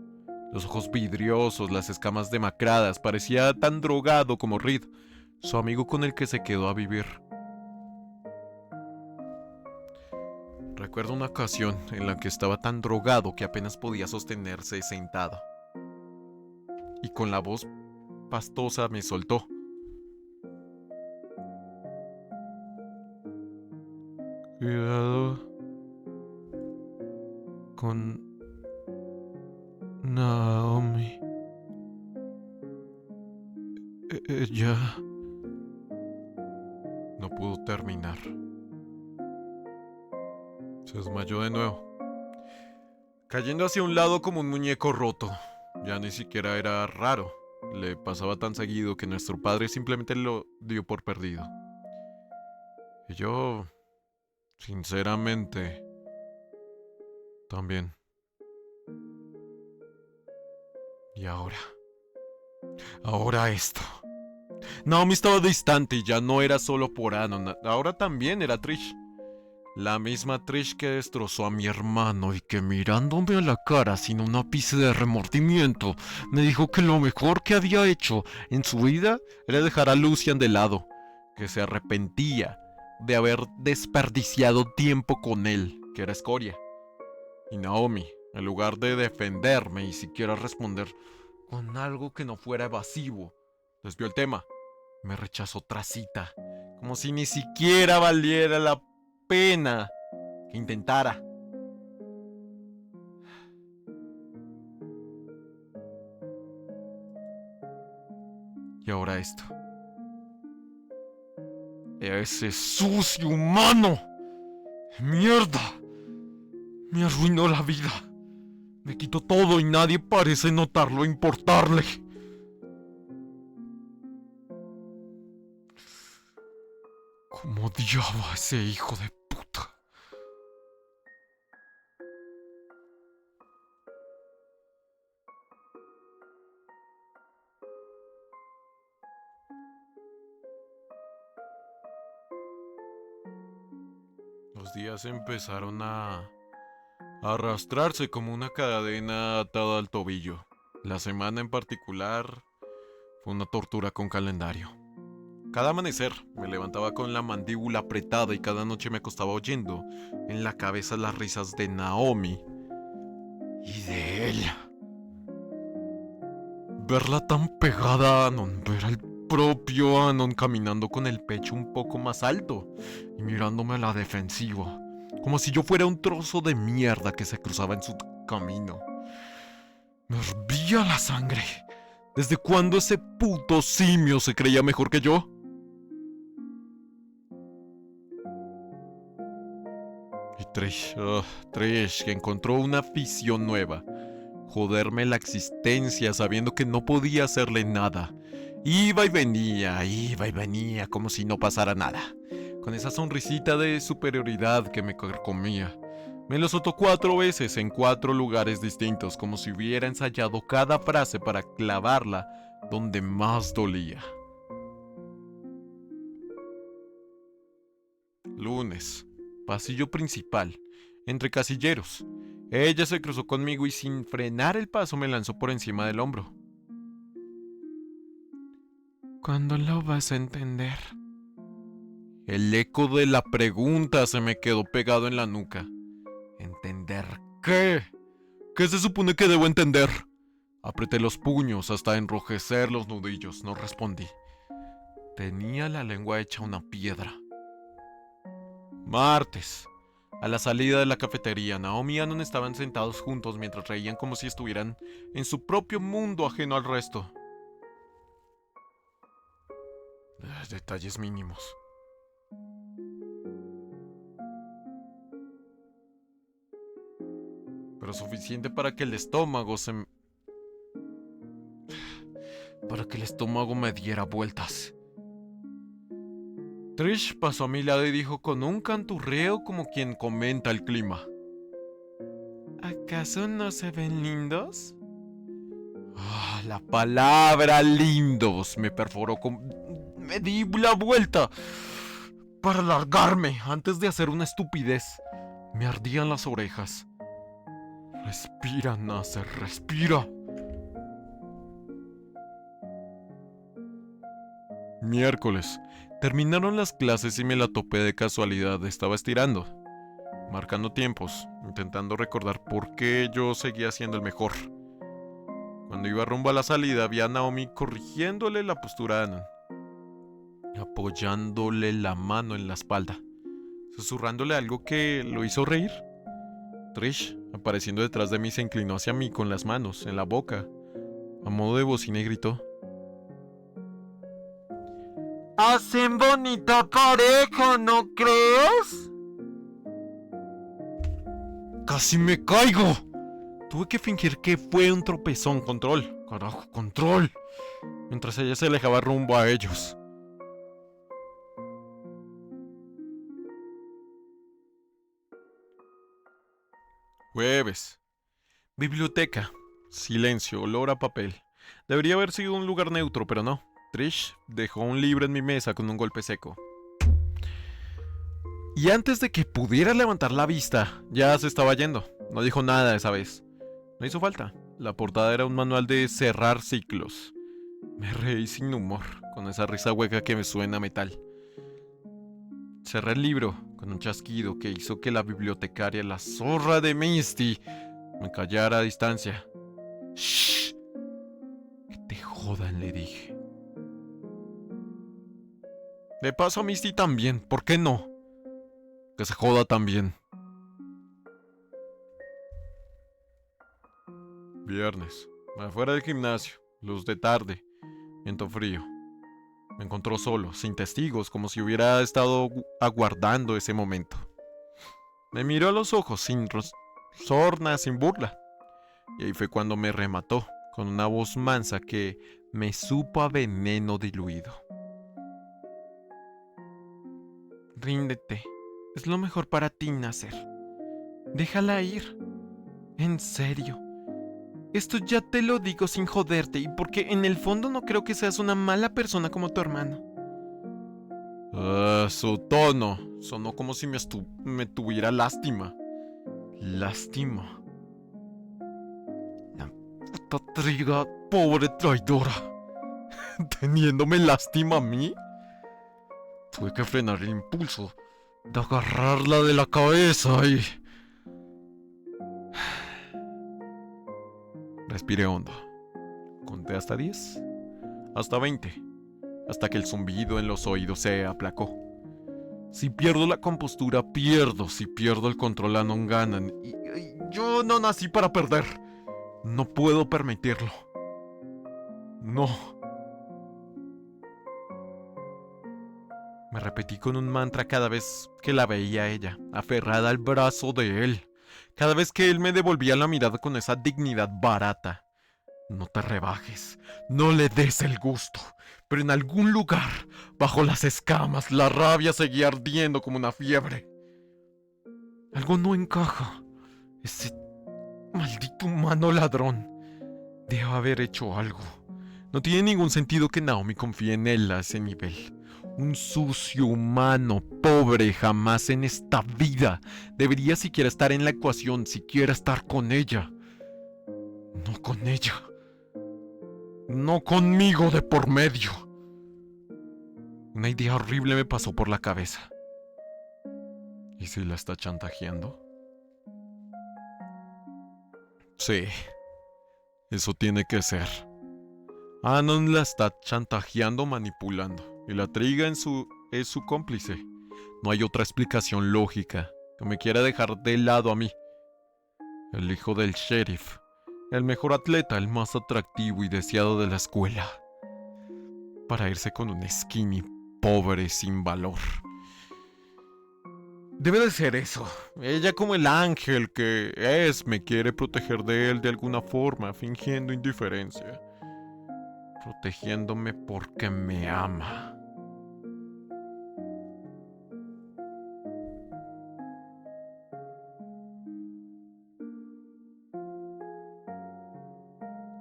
Los ojos vidriosos, las escamas demacradas, parecía tan drogado como Reed, su amigo con el que se quedó a vivir. Recuerdo una ocasión en la que estaba tan drogado que apenas podía sostenerse sentado. Y con la voz pastosa me soltó: cuidado con Naomi. Ella no pudo terminar. Se desmayó de nuevo, cayendo hacia un lado como un muñeco roto. Ya ni siquiera era raro. Le pasaba tan seguido que nuestro padre simplemente lo dio por perdido. Y yo, sinceramente, también. Y ahora esto. Naomi estaba distante y ya no era solo por Anon, ahora también era Trish. La misma Trish que destrozó a mi hermano y que, mirándome a la cara sin un ápice de remordimiento, me dijo que lo mejor que había hecho en su vida era dejar a Lucian de lado, que se arrepentía de haber desperdiciado tiempo con él, que era escoria. Y Naomi, en lugar de defenderme y siquiera responder con algo que no fuera evasivo, desvió el tema. Me rechazó tras cita, como si ni siquiera valiera la pena que intentara. Y ahora esto. Ese sucio humano. ¡Mierda! Me arruinó la vida. Me quitó todo y nadie parece notarlo o importarle. ¿Cómo odiaba a ese hijo de puta? Los días empezaron a arrastrarse como una cadena atada al tobillo. La semana en particular fue una tortura con calendario. Cada amanecer me levantaba con la mandíbula apretada y cada noche me acostaba oyendo en la cabeza las risas de Naomi y de ella. Verla tan pegada a Anon, ver al propio Anon caminando con el pecho un poco más alto y mirándome a la defensiva, como si yo fuera un trozo de mierda que se cruzaba en su camino. Me hervía la sangre. ¿Desde cuándo ese puto simio se creía mejor que yo? Y Trish, que encontró una afición nueva. Joderme la existencia sabiendo que no podía hacerle nada. Iba y venía, como si no pasara nada. Con esa sonrisita de superioridad que me carcomía. Me lo soltó 4 veces en 4 lugares distintos, como si hubiera ensayado cada frase para clavarla donde más dolía. Lunes, pasillo principal, entre casilleros. Ella se cruzó conmigo y sin frenar el paso me lanzó por encima del hombro. ¿Cuándo lo vas a entender? El eco de la pregunta se me quedó pegado en la nuca. ¿Entender qué? ¿Qué se supone que debo entender? Apreté los puños hasta enrojecer los nudillos. No respondí. Tenía la lengua hecha una piedra. Martes. A la salida de la cafetería, Naomi y Anon estaban sentados juntos mientras reían como si estuvieran en su propio mundo ajeno al resto. Detalles mínimos. Pero suficiente para que el estómago me diera vueltas. Trish pasó a mi lado y dijo con un canturreo como quien comenta el clima. ¿Acaso no se ven lindos? La palabra lindos me perforó Me di la vuelta para largarme antes de hacer una estupidez. Me ardían las orejas. Respira, Nasser, respira. Miércoles. Terminaron las clases y me la topé de casualidad. Estaba estirando, marcando tiempos, intentando recordar por qué yo seguía siendo el mejor. Cuando iba rumbo a la salida vi a Naomi corrigiéndole la postura a Anon, apoyándole la mano en la espalda, susurrándole algo que lo hizo reír. Trish, apareciendo detrás de mí, se inclinó hacia mí con las manos en la boca, a modo de bocina, y gritó: ¡Hacen bonita pareja, ¿no crees? ¡Casi me caigo! Tuve que fingir que fue un tropezón. Control, carajo, control. Mientras ella se alejaba rumbo a ellos. Jueves. Biblioteca. Silencio, olor a papel. Debería haber sido un lugar neutro, pero no. Trish dejó un libro en mi mesa con un golpe seco. Y antes de que pudiera levantar la vista, ya se estaba yendo. No dijo nada esa vez. No hizo falta. La portada era un manual de cerrar ciclos. Me reí sin humor, con esa risa hueca que me suena a metal. Cerré el libro con un chasquido que hizo que la bibliotecaria, la zorra de Misty, me callara a distancia. ¡Shh! Que te jodan, le dije. De paso a Misty también, ¿por qué no? Que se joda también. Viernes, afuera del gimnasio, luz de tarde, viento frío. Me encontró solo, sin testigos, como si hubiera estado aguardando ese momento. Me miró a los ojos, sin sorna, sin burla. Y ahí fue cuando me remató, con una voz mansa que me supo a veneno diluido. Ríndete. Es lo mejor para ti, Nasser. Déjala ir. En serio. Esto ya te lo digo sin joderte y porque en el fondo no creo que seas una mala persona como tu hermano. Su tono sonó como si me tuviera lástima. Lástima. La puta triga, pobre traidora. ¿Teniéndome lástima a mí? Tuve que frenar el impulso de agarrarla de la cabeza y... Respiré hondo. Conté hasta 10, hasta 20, hasta que el zumbido en los oídos se aplacó. Si pierdo la compostura, pierdo. Si pierdo el control, no ganan. Y yo no nací para perder. No puedo permitirlo. No. Me repetí con un mantra cada vez que la veía a ella, aferrada al brazo de él. Cada vez que él me devolvía la mirada con esa dignidad barata. No te rebajes, no le des el gusto. Pero en algún lugar, bajo las escamas, la rabia seguía ardiendo como una fiebre. Algo no encaja. Ese maldito humano ladrón debe haber hecho algo. No tiene ningún sentido que Naomi confíe en él a ese nivel. Un sucio humano, pobre, jamás en esta vida debería siquiera estar en la ecuación, siquiera estar con ella. No con ella. No conmigo de por medio. Una idea horrible me pasó por la cabeza. ¿Y si la está chantajeando? Sí, eso tiene que ser. Anon la está chantajeando, manipulando. Y la Triga es su cómplice. No hay otra explicación lógica que me quiera dejar de lado a mí. El hijo del sheriff. El mejor atleta, el más atractivo y deseado de la escuela. Para irse con un skinny pobre sin valor. Debe de ser eso. Ella como el ángel que es, me quiere proteger de él de alguna forma, fingiendo indiferencia. Protegiéndome porque me ama.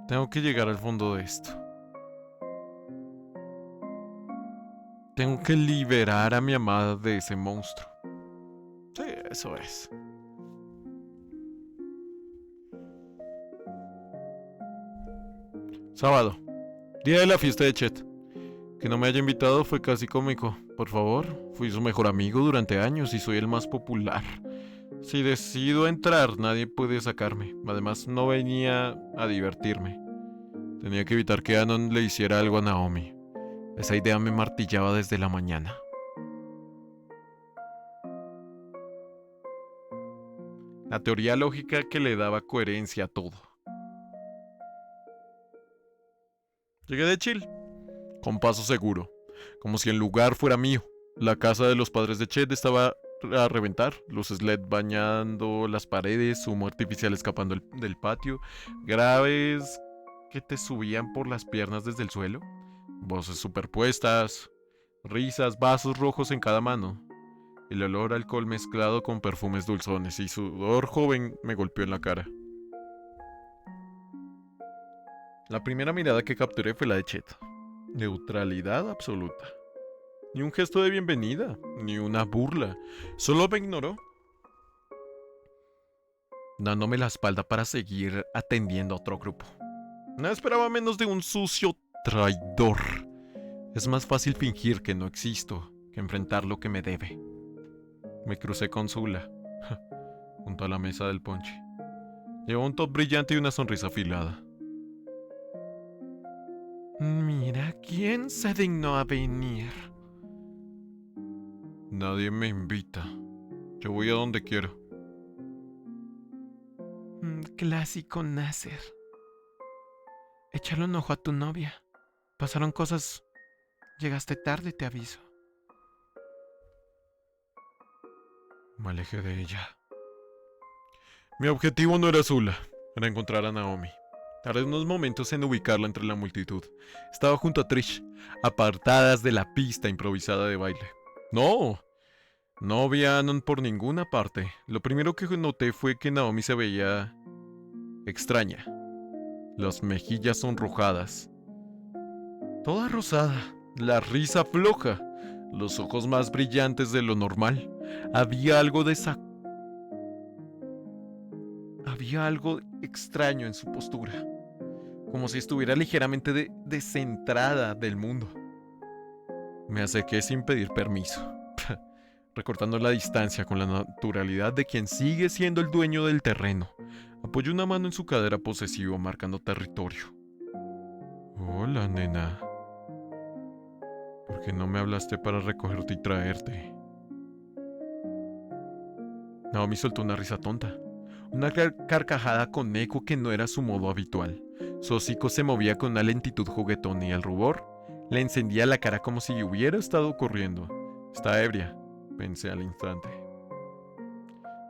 Tengo que llegar al fondo de esto. Tengo que liberar a mi amada de ese monstruo. Sí, eso es. Sábado, día de la fiesta de Chet. Que no me haya invitado fue casi cómico. Por favor, fui su mejor amigo durante años y soy el más popular. Si decido entrar, nadie puede sacarme. Además, no venía a divertirme. Tenía que evitar que Anon le hiciera algo a Naomi. Esa idea me martillaba desde la mañana. La teoría lógica que le daba coherencia a todo. Llegué de chill, con paso seguro, como si el lugar fuera mío. La casa de los padres de Chet estaba a reventar, luces LED bañando las paredes, humo artificial escapando del patio, graves que te subían por las piernas desde el suelo, voces superpuestas, risas, vasos rojos en cada mano, el olor a alcohol mezclado con perfumes dulzones y sudor joven me golpeó en la cara. La primera mirada que capturé fue la de Chet. Neutralidad absoluta. Ni un gesto de bienvenida, ni una burla. Solo me ignoró, dándome la espalda para seguir atendiendo a otro grupo. No esperaba menos de un sucio traidor. Es más fácil fingir que no existo que enfrentar lo que me debe. Me crucé con Zula, junto a la mesa del ponche. Llevaba un top brillante y una sonrisa afilada. Mira, ¿quién se dignó a venir? Nadie me invita. Yo voy a donde quiero. Clásico Nasser. Échale un ojo a tu novia. Pasaron cosas. Llegaste tarde, te aviso. Me alejé de ella. Mi objetivo no era Zula, era encontrar a Naomi. Tardé unos momentos en ubicarla entre la multitud. Estaba junto a Trish, apartadas de la pista improvisada de baile. No vi a Anon por ninguna parte. Lo primero que noté fue que Naomi se veía extraña. Las mejillas sonrojadas. Toda rosada, la risa floja, los ojos más brillantes de lo normal. Había algo extraño en su postura, como si estuviera ligeramente descentrada del mundo. Me acerqué sin pedir permiso, recortando la distancia con la naturalidad de quien sigue siendo el dueño del terreno. Apoyé una mano en su cadera posesiva, marcando territorio. Hola, nena. ¿Por qué no me hablaste para recogerte y traerte? Naomi soltó una risa tonta, una carcajada con eco que no era su modo habitual. Su hocico se movía con una lentitud juguetona y el rubor le encendía la cara como si hubiera estado corriendo. Está ebria, pensé al instante.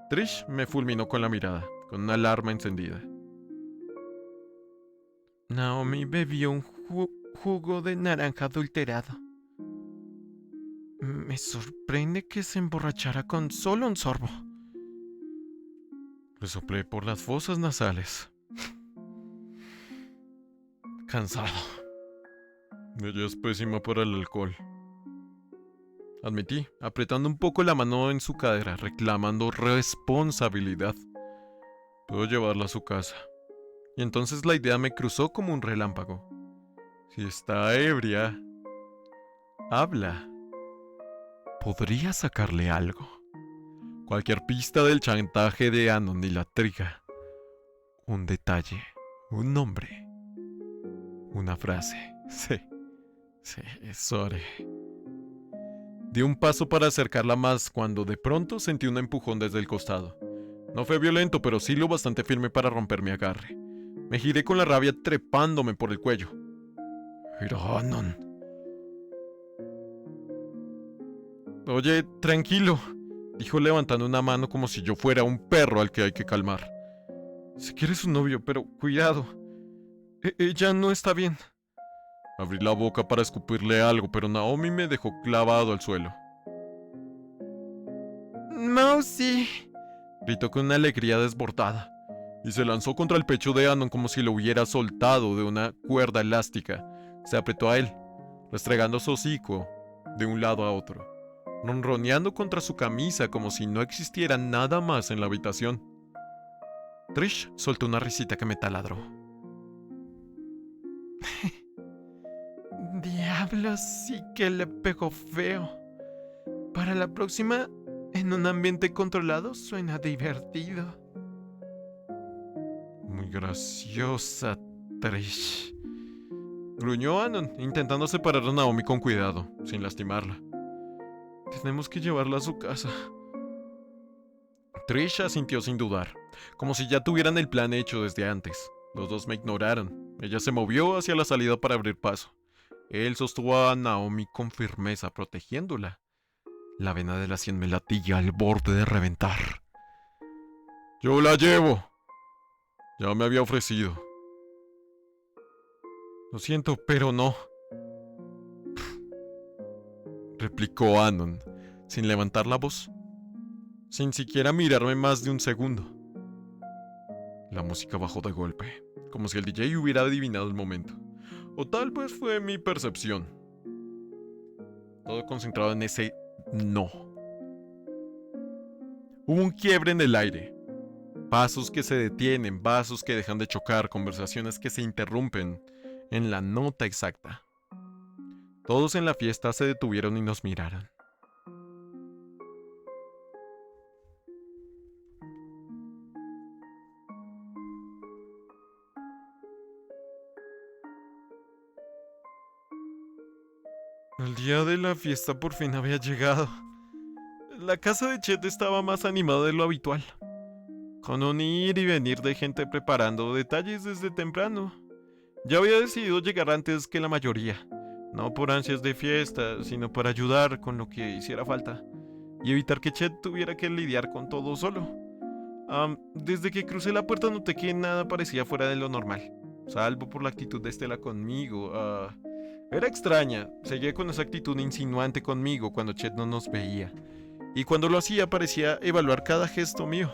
Trish me fulminó con la mirada, con una alarma encendida. Naomi bebió un jugo de naranja adulterado. Me sorprende que se emborrachara con solo un sorbo. Le soplé por las fosas nasales. Cansado. Ella es pésima para el alcohol. Admití, apretando un poco la mano en su cadera, reclamando responsabilidad. Puedo llevarla a su casa. Y entonces la idea me cruzó como un relámpago. Si está ebria, habla. Podría sacarle algo. Cualquier pista del chantaje de Anon y la triga. Un detalle, un nombre, una frase. Sí, eso haré. Di un paso para acercarla más cuando de pronto sentí un empujón desde el costado. No fue violento, pero sí lo bastante firme para romper mi agarre. Me giré con la rabia trepándome por el cuello. Era Anon. Oye, tranquilo, dijo levantando una mano como si yo fuera un perro al que hay que calmar. Sé que eres su novio, pero cuidado. Ella no está bien. Abrí la boca para escupirle algo, pero Naomi me dejó clavado al suelo. Mousy, gritó con una alegría desbordada, y se lanzó contra el pecho de Anon como si lo hubiera soltado de una cuerda elástica. Se apretó a él, restregando su hocico de un lado a otro, ronroneando contra su camisa como si no existiera nada más en la habitación. Trish soltó una risita que me taladró. Diablos, sí que le pegó feo. Para la próxima, en un ambiente controlado, suena divertido. Muy graciosa, Trish. Gruñó Anon, intentando separar a Naomi con cuidado, sin lastimarla. Tenemos que llevarla a su casa. Trish asintió sin dudar, como si ya tuvieran el plan hecho desde antes. Los dos me ignoraron. Ella se movió hacia la salida para abrir paso. Él sostuvo a Naomi con firmeza, protegiéndola. La vena de la sien me latía al borde de reventar. Yo la llevo. Ya me había ofrecido. Lo siento, pero no, replicó Anon, sin levantar la voz, sin siquiera mirarme más de un segundo. La música bajó de golpe, como si el DJ hubiera adivinado el momento. O tal vez fue mi percepción. Todo concentrado en ese no. Hubo un quiebre en el aire. Pasos que se detienen, vasos que dejan de chocar, conversaciones que se interrumpen en la nota exacta. Todos en la fiesta se detuvieron y nos miraron. El día de la fiesta por fin había llegado. La casa de Chet estaba más animada de lo habitual, con un ir y venir de gente preparando detalles desde temprano. Ya había decidido llegar antes que la mayoría, no por ansias de fiesta, sino para ayudar con lo que hiciera falta y evitar que Chet tuviera que lidiar con todo solo. Desde que crucé la puerta noté que nada parecía fuera de lo normal, salvo por la actitud de Estela conmigo. Era extraña, seguía con esa actitud insinuante conmigo cuando Chet no nos veía, y cuando lo hacía parecía evaluar cada gesto mío.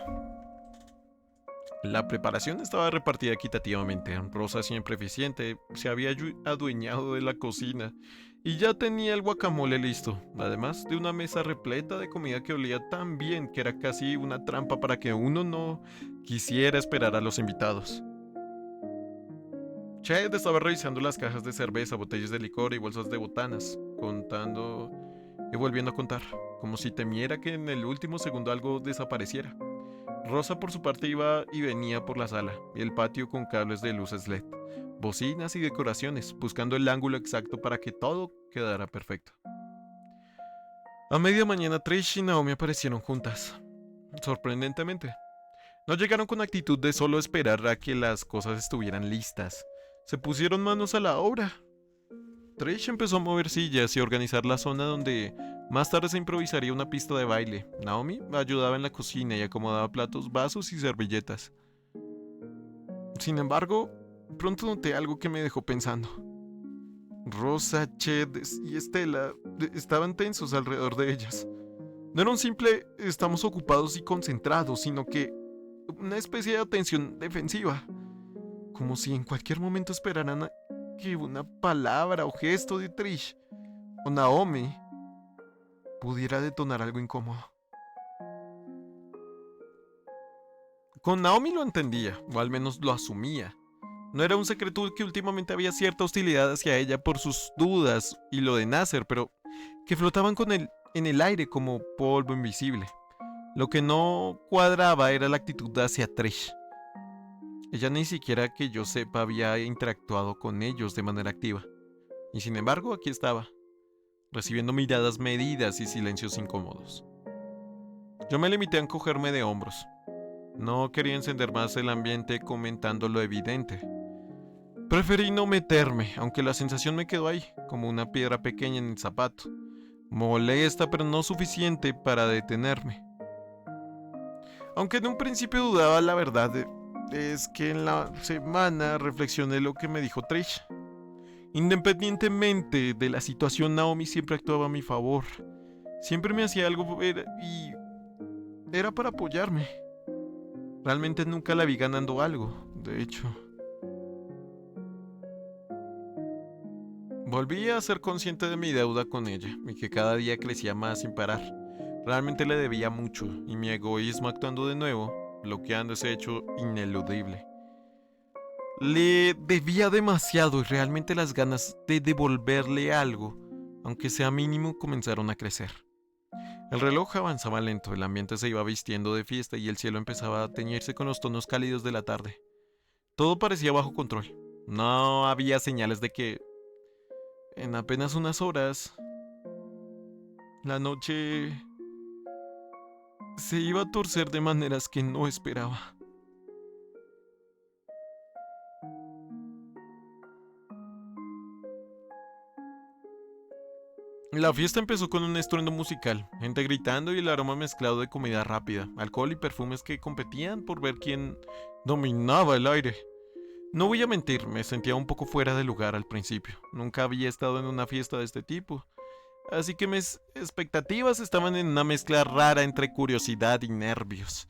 La preparación estaba repartida equitativamente. Rosa, siempre eficiente, se había adueñado de la cocina y ya tenía el guacamole listo, además de una mesa repleta de comida que olía tan bien que era casi una trampa para que uno no quisiera esperar a los invitados. Chet estaba revisando las cajas de cerveza, botellas de licor y bolsas de botanas, contando y volviendo a contar, como si temiera que en el último segundo algo desapareciera. Rosa por su parte iba y venía por la sala y el patio con cables de luces LED, bocinas y decoraciones, buscando el ángulo exacto para que todo quedara perfecto. A media mañana Trish y Naomi aparecieron juntas. Sorprendentemente, no llegaron con actitud de solo esperar a que las cosas estuvieran listas. Se pusieron manos a la obra. Trish empezó a mover sillas y a organizar la zona donde más tarde se improvisaría una pista de baile. Naomi ayudaba en la cocina y acomodaba platos, vasos y servilletas. Sin embargo, pronto noté algo que me dejó pensando. Rosa, Ched y Estela estaban tensos alrededor de ellas. No era un simple estamos ocupados y concentrados, sino que una especie de atención defensiva. Como si en cualquier momento esperaran a que una palabra o gesto de Trish o Naomi pudiera detonar algo incómodo. Con Naomi lo entendía, o al menos lo asumía. No era un secreto que últimamente había cierta hostilidad hacia ella por sus dudas y lo de Nasser, pero que flotaban con él en el aire como polvo invisible. Lo que no cuadraba era la actitud hacia Trish. Ella ni siquiera que yo sepa había interactuado con ellos de manera activa. Y sin embargo, aquí estaba, recibiendo miradas medidas y silencios incómodos. Yo me limité a encogerme de hombros. No quería encender más el ambiente comentando lo evidente. Preferí no meterme, aunque la sensación me quedó ahí, como una piedra pequeña en el zapato. Molesta, pero no suficiente para detenerme. Aunque en un principio dudaba, la verdad es que en la semana reflexioné lo que me dijo Trish. Independientemente de la situación, Naomi siempre actuaba a mi favor. Siempre me hacía algo y era para apoyarme. Realmente nunca la vi ganando algo, de hecho. Volví a ser consciente de mi deuda con ella y que cada día crecía más sin parar. Realmente le debía mucho y mi egoísmo actuando de nuevo, bloqueando ese hecho ineludible. Le debía demasiado y realmente las ganas de devolverle algo, aunque sea mínimo, comenzaron a crecer. El reloj avanzaba lento, el ambiente se iba vistiendo de fiesta y el cielo empezaba a teñirse con los tonos cálidos de la tarde. Todo parecía bajo control. No había señales de que en apenas unas horas la noche se iba a torcer de maneras que no esperaba. La fiesta empezó con un estruendo musical, gente gritando y el aroma mezclado de comida rápida, alcohol y perfumes que competían por ver quién dominaba el aire. No voy a mentir, me sentía un poco fuera de lugar al principio. Nunca había estado en una fiesta de este tipo. Así que mis expectativas estaban en una mezcla rara entre curiosidad y nervios.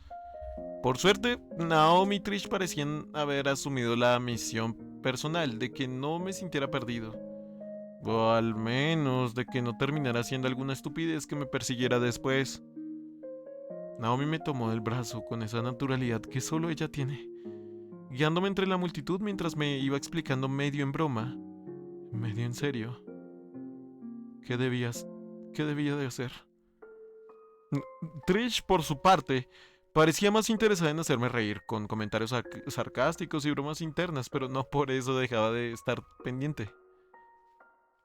Por suerte, Naomi y Trish parecían haber asumido la misión personal de que no me sintiera perdido. O al menos de que no terminara haciendo alguna estupidez que me persiguiera después. Naomi me tomó del brazo con esa naturalidad que solo ella tiene, guiándome entre la multitud mientras me iba explicando medio en broma, medio en serio, qué debía de hacer. Trish, por su parte, parecía más interesada en hacerme reír, con comentarios sarcásticos y bromas internas, pero no por eso dejaba de estar pendiente.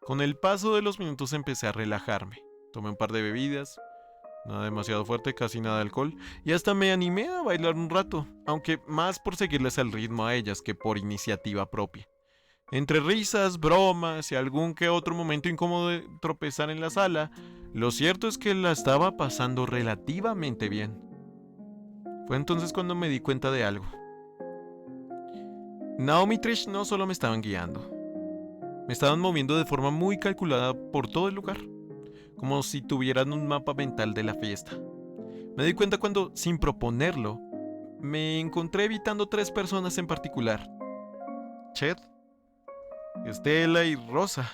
Con el paso de los minutos empecé a relajarme. Tomé un par de bebidas, nada demasiado fuerte, casi nada de alcohol, y hasta me animé a bailar un rato, aunque más por seguirles el ritmo a ellas que por iniciativa propia. Entre risas, bromas y algún que otro momento incómodo de tropezar en la sala, lo cierto es que la estaba pasando relativamente bien. Fue entonces cuando me di cuenta de algo. Naomi y Trish no solo me estaban guiando, me estaban moviendo de forma muy calculada por todo el lugar, como si tuvieran un mapa mental de la fiesta. Me di cuenta cuando, sin proponerlo, me encontré evitando 3 personas en particular: Ched, Estela y Rosa.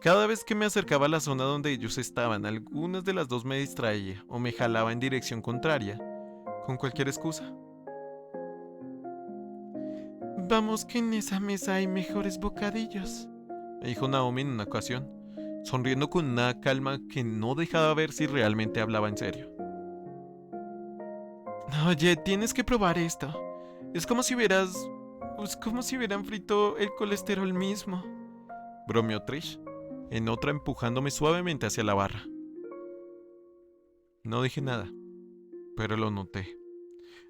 Cada vez que me acercaba a la zona donde ellos estaban, algunas de las dos me distraía o me jalaba en dirección contraria, con cualquier excusa. Vamos que en esa mesa hay mejores bocadillos, me dijo Naomi en una ocasión, sonriendo con una calma que no dejaba ver si realmente hablaba en serio. Oye, tienes que probar esto. Es como si hubieran frito el colesterol mismo, bromeó Trish, en otra empujándome suavemente hacia la barra. No dije nada. pero lo noté.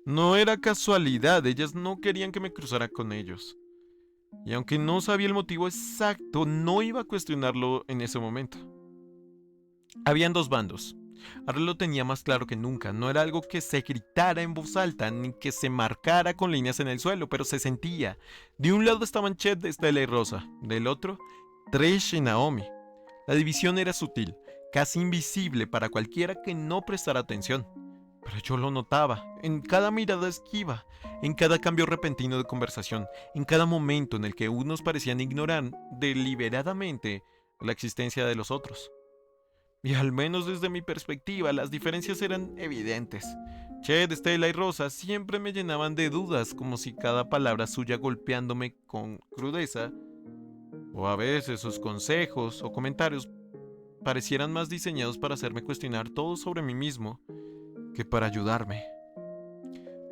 No era casualidad, ellas no querían que me cruzara con ellos. Y aunque no sabía el motivo exacto, no iba a cuestionarlo en ese momento. Habían dos bandos. Ahora lo tenía más claro que nunca. No era algo que se gritara en voz alta, ni que se marcara con líneas en el suelo, pero se sentía. De un lado estaban Chet, Estela y Rosa. Del otro, Trish y Naomi. La división era sutil, casi invisible para cualquiera que no prestara atención. Pero yo lo notaba, en cada mirada esquiva, en cada cambio repentino de conversación, en cada momento en el que unos parecían ignorar deliberadamente la existencia de los otros. Y al menos desde mi perspectiva, las diferencias eran evidentes. Chet, Stella y Rosa siempre me llenaban de dudas, como si cada palabra suya golpeándome con crudeza, o a veces sus consejos o comentarios parecieran más diseñados para hacerme cuestionar todo sobre mí mismo que para ayudarme.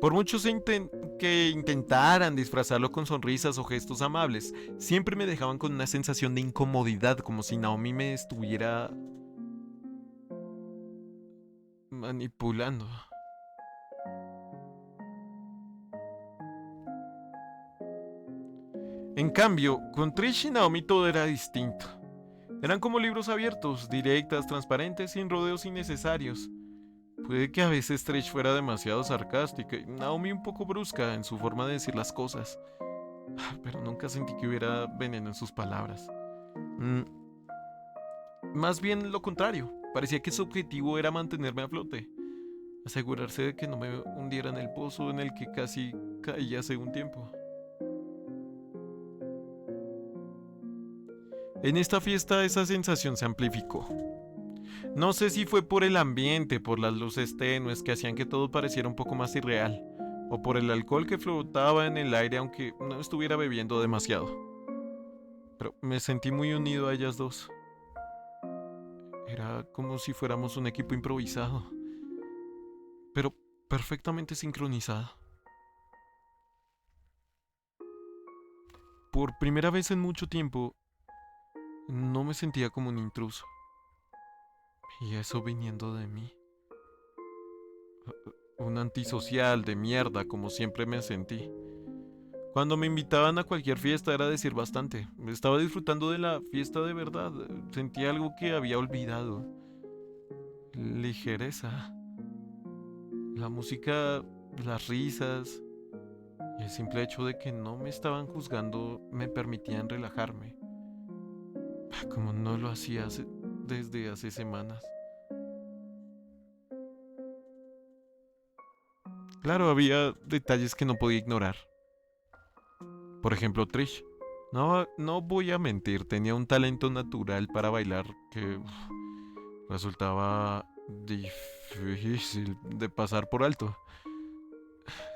Por muchos que intentaran disfrazarlo con sonrisas o gestos amables, siempre me dejaban con una sensación de incomodidad, como si Naomi me estuviera manipulando. En cambio, con Trish y Naomi todo era distinto. Eran como libros abiertos, directas, transparentes, sin rodeos innecesarios. Puede que a veces Trish fuera demasiado sarcástica y Naomi un poco brusca en su forma de decir las cosas, pero nunca sentí que hubiera veneno en sus palabras. Más bien lo contrario, parecía que su objetivo era mantenerme a flote, asegurarse de que no me hundiera en el pozo en el que casi caí hace un tiempo. En esta fiesta esa sensación se amplificó. No sé si fue por el ambiente, por las luces tenues que hacían que todo pareciera un poco más irreal, o por el alcohol que flotaba en el aire aunque no estuviera bebiendo demasiado. Pero me sentí muy unido a ellas dos. Era como si fuéramos un equipo improvisado, pero perfectamente sincronizado. Por primera vez en mucho tiempo, no me sentía como un intruso. Y eso viniendo de mí. Un antisocial de mierda, como siempre me sentí. Cuando me invitaban a cualquier fiesta era decir bastante. Estaba disfrutando de la fiesta de verdad. Sentía algo que había olvidado. Ligereza. La música, las risas y el simple hecho de que no me estaban juzgando me permitían relajarme. Como no lo hacía desde hace semanas. Claro, había detalles que no podía ignorar. Por ejemplo, Trish. No voy a mentir, tenía un talento natural para bailar que resultaba difícil de pasar por alto.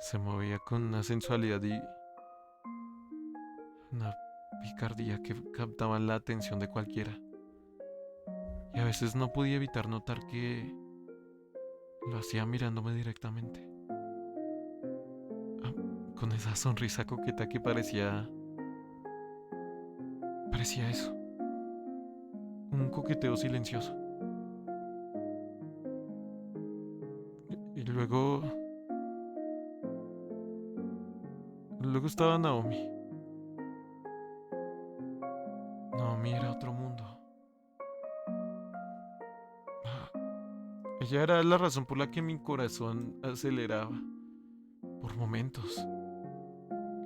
Se movía con una sensualidad y una picardía que captaban la atención de cualquiera. Y a veces no podía evitar notar que lo hacía mirándome directamente. Con esa sonrisa coqueta que parecía eso. Un coqueteo silencioso. Y luego estaba Naomi. Naomi era otro mundo. Ella era la razón por la que mi corazón aceleraba. Por momentos.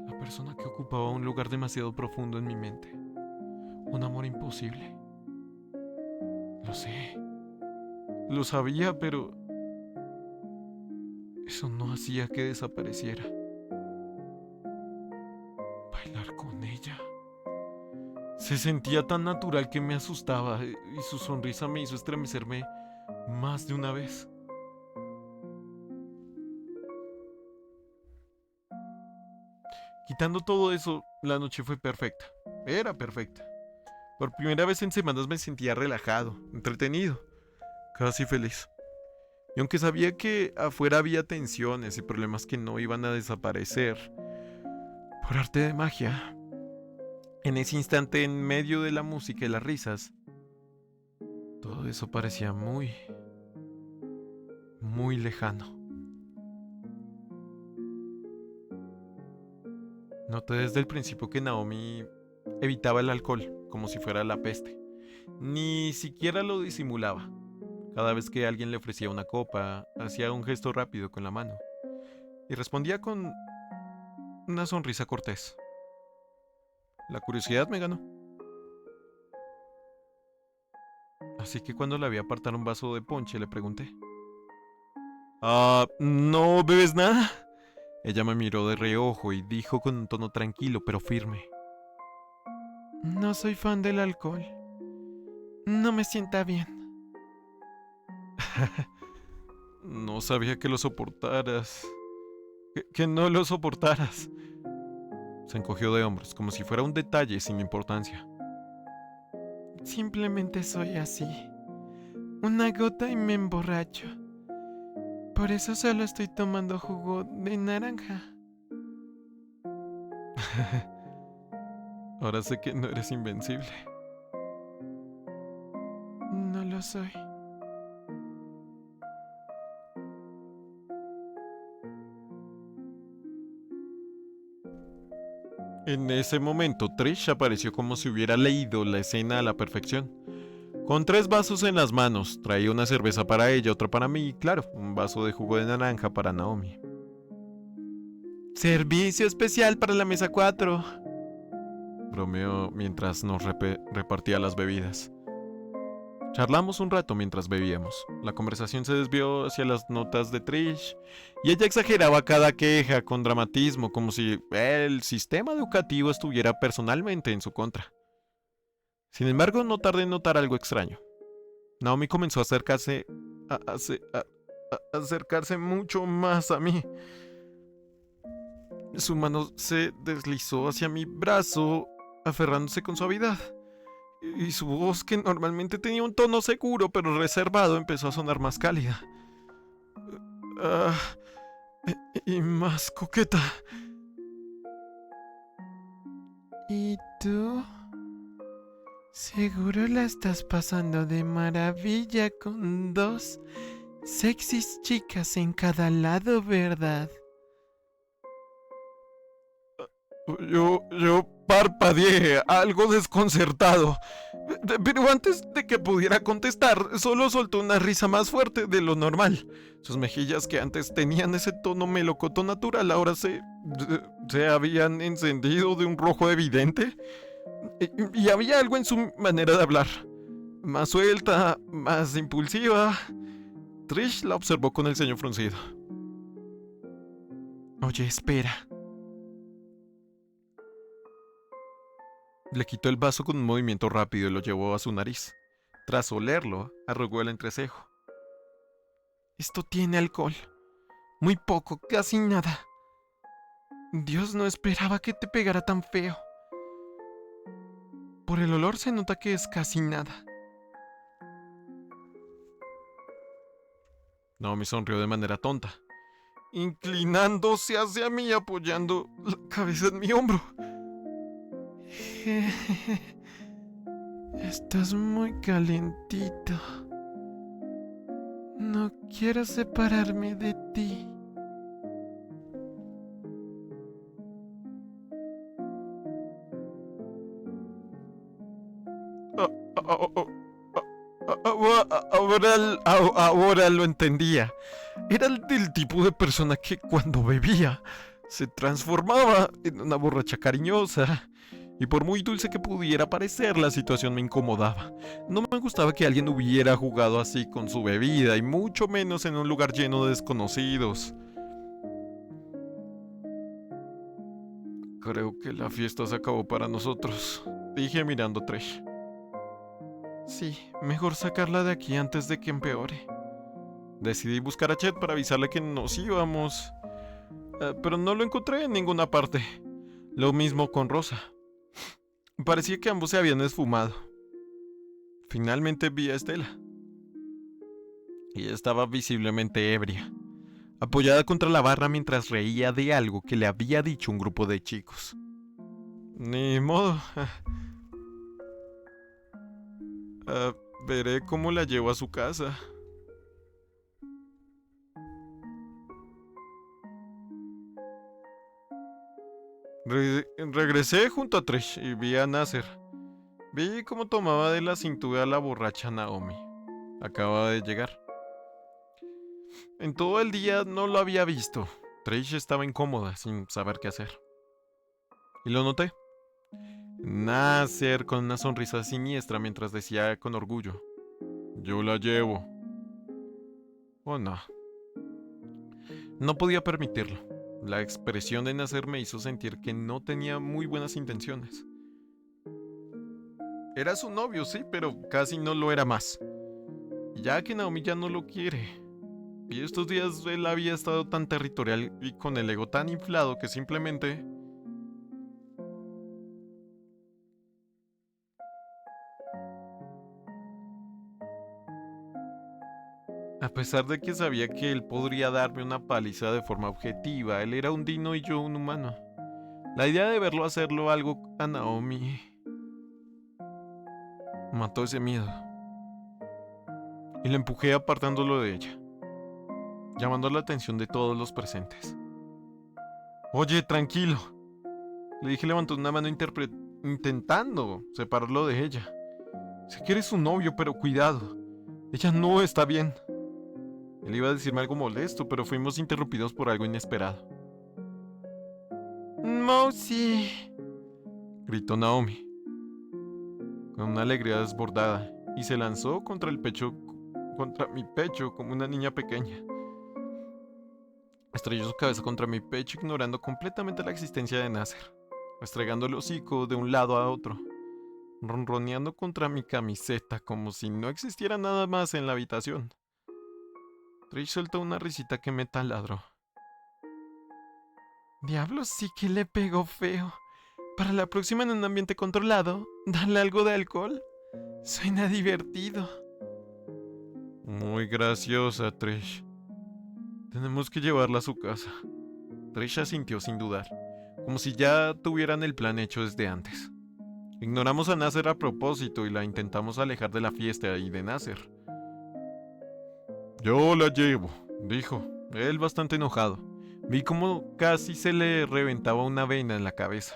La persona que ocupaba un lugar demasiado profundo en mi mente. Un amor imposible. Lo sé. Lo sabía, pero eso no hacía que desapareciera. Bailar con ella. Se sentía tan natural que me asustaba y su sonrisa me hizo estremecerme más de una vez. Quitando todo eso, la noche fue perfecta. Era perfecta. Por primera vez en semanas me sentía relajado, entretenido, casi feliz. Y aunque sabía que afuera había tensiones y problemas que no iban a desaparecer, por arte de magia, en ese instante, en medio de la música y las risas, todo eso parecía muy lejano. Noté desde el principio que Naomi evitaba el alcohol como si fuera la peste. Ni siquiera lo disimulaba. Cada vez que alguien le ofrecía una copa, hacía un gesto rápido con la mano y respondía con una sonrisa cortés. La curiosidad me ganó. Así que cuando la vi apartar un vaso de ponche le pregunté: ¿no bebes nada? Ella me miró de reojo y dijo con un tono tranquilo pero firme: No soy fan del alcohol. No me sienta bien. No sabía que lo soportaras. Que no lo soportaras. Se encogió de hombros, como si fuera un detalle sin importancia. Simplemente soy así. Una gota y me emborracho. Por eso solo estoy tomando jugo de naranja. Ahora sé que no eres invencible. No lo soy. En ese momento, Trish apareció como si hubiera leído la escena a la perfección. Con 3 vasos en las manos, traía una cerveza para ella, otra para mí y, claro, un vaso de jugo de naranja para Naomi. Servicio especial para la mesa 4. Bromeó mientras nos repartía las bebidas. Charlamos un rato mientras bebíamos. La conversación se desvió hacia las notas de Trish y ella exageraba cada queja con dramatismo, como si el sistema educativo estuviera personalmente en su contra. Sin embargo, no tardé en notar algo extraño. Naomi comenzó a acercarse mucho más a mí. Su mano se deslizó hacia mi brazo, aferrándose con suavidad. Y su voz, que normalmente tenía un tono seguro pero reservado, empezó a sonar más cálida. Y más coqueta. ¿Y tú? Seguro la estás pasando de maravilla con 2 sexys chicas en cada lado, ¿verdad? Yo parpadeé, algo desconcertado. Pero antes de que pudiera contestar, solo soltó una risa más fuerte de lo normal. Sus mejillas, que antes tenían ese tono melocoto natural, ahora se habían encendido de un rojo evidente. Y había algo en su manera de hablar. Más suelta, más impulsiva. Trish la observó con el ceño fruncido. Oye, espera. Le quitó el vaso con un movimiento rápido y lo llevó a su nariz. Tras olerlo, arrugó el entrecejo. Esto tiene alcohol. Muy poco, casi nada. Dios, no esperaba que te pegara tan feo. Por el olor se nota que es casi nada. Naomi sonrió de manera tonta, inclinándose hacia mí, apoyando la cabeza en mi hombro. Estás muy calentito. No quiero separarme de ti. Ahora lo entendía. Era el del tipo de persona que cuando bebía se transformaba en una borracha cariñosa. Y por muy dulce que pudiera parecer, la situación me incomodaba. No me gustaba que alguien hubiera jugado así con su bebida, y mucho menos en un lugar lleno de desconocidos. Creo que la fiesta se acabó para nosotros, dije mirando a Trish. Sí, mejor sacarla de aquí antes de que empeore. Decidí buscar a Chet para avisarle que nos íbamos, pero no lo encontré en ninguna parte. Lo mismo con Rosa. Parecía que ambos se habían esfumado. Finalmente vi a Estela. Ella estaba visiblemente ebria, apoyada contra la barra mientras reía de algo que le había dicho un grupo de chicos. Ni modo. Veré cómo la llevo a su casa. Regresé junto a Trish y vi a Nasser. Vi cómo tomaba de la cintura a la borracha Naomi. Acababa de llegar. En todo el día no lo había visto. Trish estaba incómoda, sin saber qué hacer. Y lo noté. Nasser con una sonrisa siniestra mientras decía con orgullo: yo la llevo. Oh no. No podía permitirlo. La expresión de Nasser me hizo sentir que no tenía muy buenas intenciones. Era su novio, sí, pero casi no lo era más. Ya que Naomi ya no lo quiere. Y estos días él había estado tan territorial y con el ego tan inflado que simplemente... A pesar de que sabía que él podría darme una paliza de forma objetiva, él era un dino y yo un humano. La idea de verlo hacerlo algo a Naomi mató ese miedo. Y lo empujé apartándolo de ella, llamando la atención de todos los presentes. Oye, tranquilo, le dije levantando una mano intentando separarlo de ella. Sé que eres su novio, pero cuidado, ella no está bien. Él iba a decirme algo molesto, pero fuimos interrumpidos por algo inesperado. Mousy, Gritó Naomi, con una alegría desbordada, y se lanzó contra mi pecho como una niña pequeña. Estrelló su cabeza contra mi pecho, ignorando completamente la existencia de Nasser, restregando el hocico de un lado a otro, ronroneando contra mi camiseta como si no existiera nada más en la habitación. Trish soltó una risita que me taladró. diablo sí que le pegó feo. Para la próxima, en un ambiente controlado, dale algo de alcohol. Suena divertido. Muy graciosa, Trish. Tenemos que llevarla a su casa. Trish asintió sin dudar, como si ya tuvieran el plan hecho desde antes. Ignoramos a Nasser a propósito y la intentamos alejar de la fiesta y de Nasser. Yo la llevo, dijo, él bastante enojado. Vi cómo casi se le reventaba una vena en la cabeza.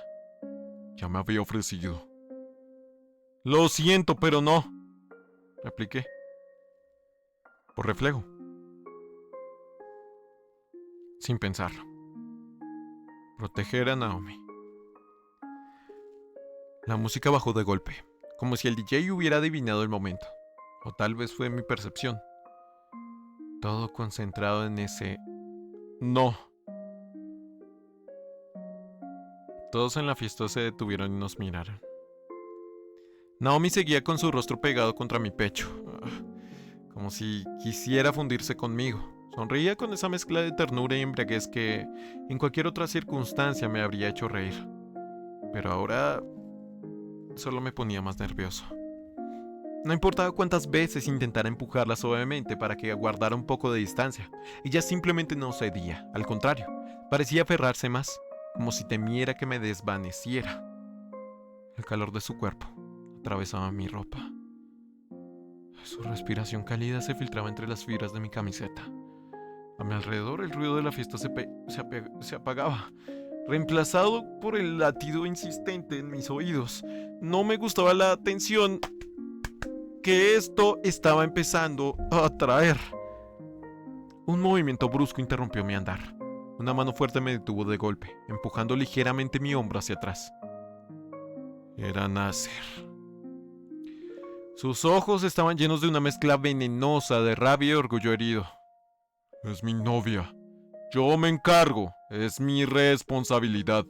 Ya me había ofrecido. Lo siento, pero no, repliqué, por reflejo, sin pensarlo. Proteger a Naomi. La música bajó de golpe, como si el DJ hubiera adivinado el momento, o tal vez fue mi percepción. Todo concentrado en ese no. Todos en la fiesta se detuvieron y nos miraron. Naomi seguía con su rostro pegado contra mi pecho, como si quisiera fundirse conmigo. Sonreía con esa mezcla de ternura y embriaguez que en cualquier otra circunstancia me habría hecho reír. Pero ahora solo me ponía más nervioso. No importaba cuántas veces intentara empujarla suavemente para que guardara un poco de distancia, ella simplemente no cedía. Al contrario, parecía aferrarse más, como si temiera que me desvaneciera. El calor de su cuerpo atravesaba mi ropa. Su respiración cálida se filtraba entre las fibras de mi camiseta. A mi alrededor el ruido de la fiesta se apagaba, reemplazado por el latido insistente en mis oídos. No me gustaba la tensión que esto estaba empezando a traer. Un movimiento brusco interrumpió mi andar. Una mano fuerte me detuvo de golpe, empujando ligeramente mi hombro hacia atrás. Era Nasser. Sus ojos estaban llenos de una mezcla venenosa de rabia y orgullo herido. Es mi novia. Yo me encargo. Es mi responsabilidad.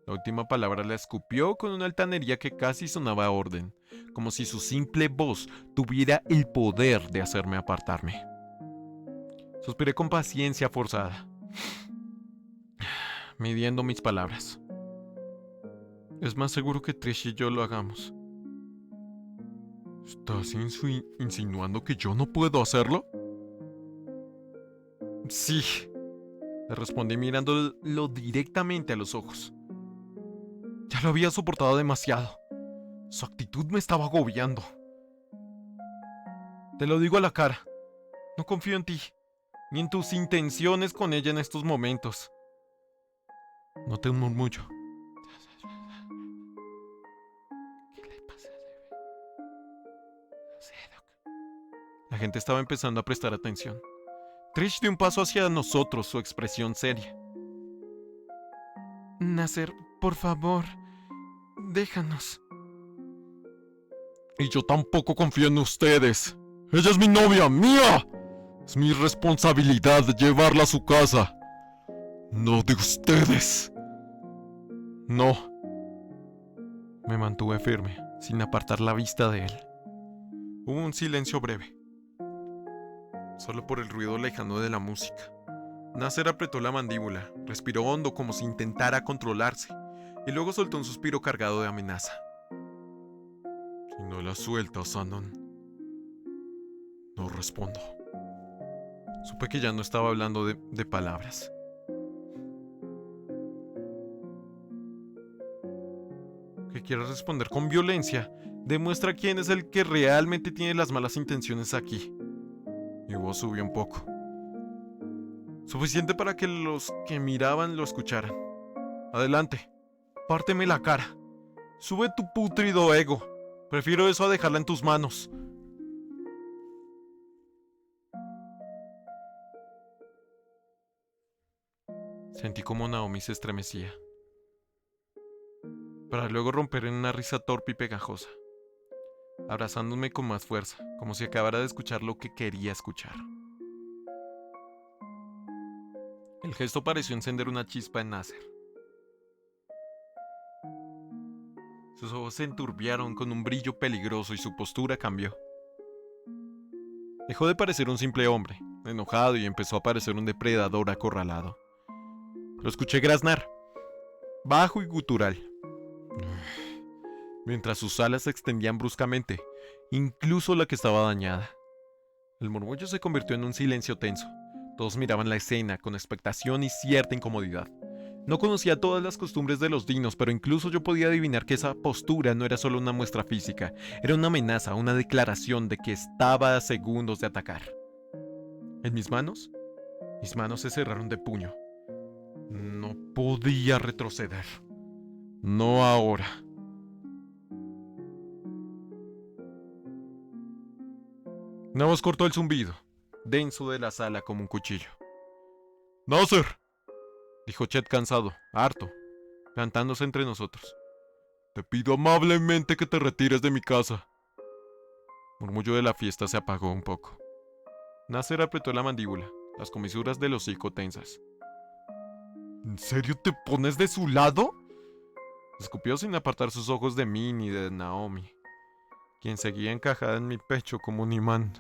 La última palabra la escupió con una altanería que casi sonaba a orden, como si su simple voz tuviera el poder de hacerme apartarme. Suspiré con paciencia forzada, midiendo mis palabras. Es más seguro que Trish y yo lo hagamos. ¿Estás insinuando que yo no puedo hacerlo? Sí, le respondí mirándolo directamente a los ojos. Ya lo había soportado demasiado. Su actitud me estaba agobiando. Te lo digo a la cara. No confío en ti, ni en tus intenciones con ella en estos momentos. Noté un murmullo, La gente estaba empezando a prestar atención. Trish dio un paso hacia nosotros, su expresión seria. Nasser, por favor, déjanos. Y yo tampoco confío en ustedes. Ella es mi novia, mía. Es mi responsabilidad llevarla a su casa. No de ustedes. No. Me mantuve firme, sin apartar la vista de él. Hubo un silencio breve, solo por el ruido lejano de la música. Nasser apretó la mandíbula, respiró hondo como si intentara controlarse, y luego soltó un suspiro cargado de amenaza. Si no la sueltas, Anon, no respondo. Supe que ya no estaba hablando de palabras. Que quieras responder con violencia demuestra quién es el que realmente tiene las malas intenciones aquí. Mi voz subió un poco. Suficiente para que los que miraban lo escucharan. Adelante, párteme la cara. Sube tu putrido ego. Prefiero eso a dejarla en tus manos. Sentí como Naomi se estremecía, para luego romper en una risa torpe y pegajosa, abrazándome con más fuerza, como si acabara de escuchar lo que quería escuchar. El gesto pareció encender una chispa en Nasser. Sus ojos se enturbiaron con un brillo peligroso y su postura cambió. Dejó de parecer un simple hombre, enojado, y empezó a parecer un depredador acorralado. Lo escuché graznar, bajo y gutural, mientras sus alas se extendían bruscamente, incluso la que estaba dañada. El murmullo se convirtió en un silencio tenso. Todos miraban la escena con expectación y cierta incomodidad. No conocía todas las costumbres de los dinos, pero incluso yo podía adivinar que esa postura no era solo una muestra física, era una amenaza, una declaración de que estaba a segundos de atacar. En mis manos se cerraron de puño. No podía retroceder. No ahora. Una voz cortó el zumbido, denso de la sala como un cuchillo. ¡Nasser!, dijo Chet cansado, harto, plantándose entre nosotros. Te pido amablemente que te retires de mi casa. El murmullo de la fiesta se apagó un poco. Nasser apretó la mandíbula, las comisuras del hocico tensas. ¿En serio te pones de su lado?, escupió sin apartar sus ojos de mí ni de Naomi, quien seguía encajada en mi pecho como un imán.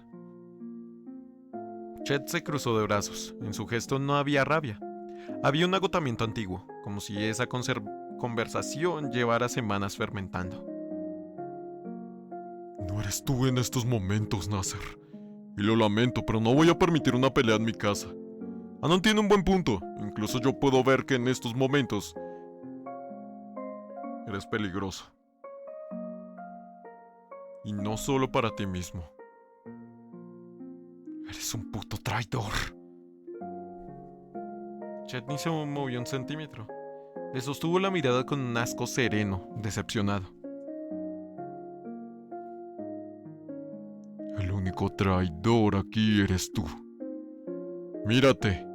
Chet se cruzó de brazos. En su gesto no había rabia. Había un agotamiento antiguo, como si esa conversación llevara semanas fermentando. No eres tú en estos momentos, Nasser. Y lo lamento, pero no voy a permitir una pelea en mi casa. Anon tiene un buen punto. Incluso yo puedo ver que en estos momentos eres peligroso. Y no solo para ti mismo. Eres un puto traidor. Chet ni se movió un centímetro. Le sostuvo la mirada con un asco sereno, decepcionado. El único traidor aquí eres tú. Mírate.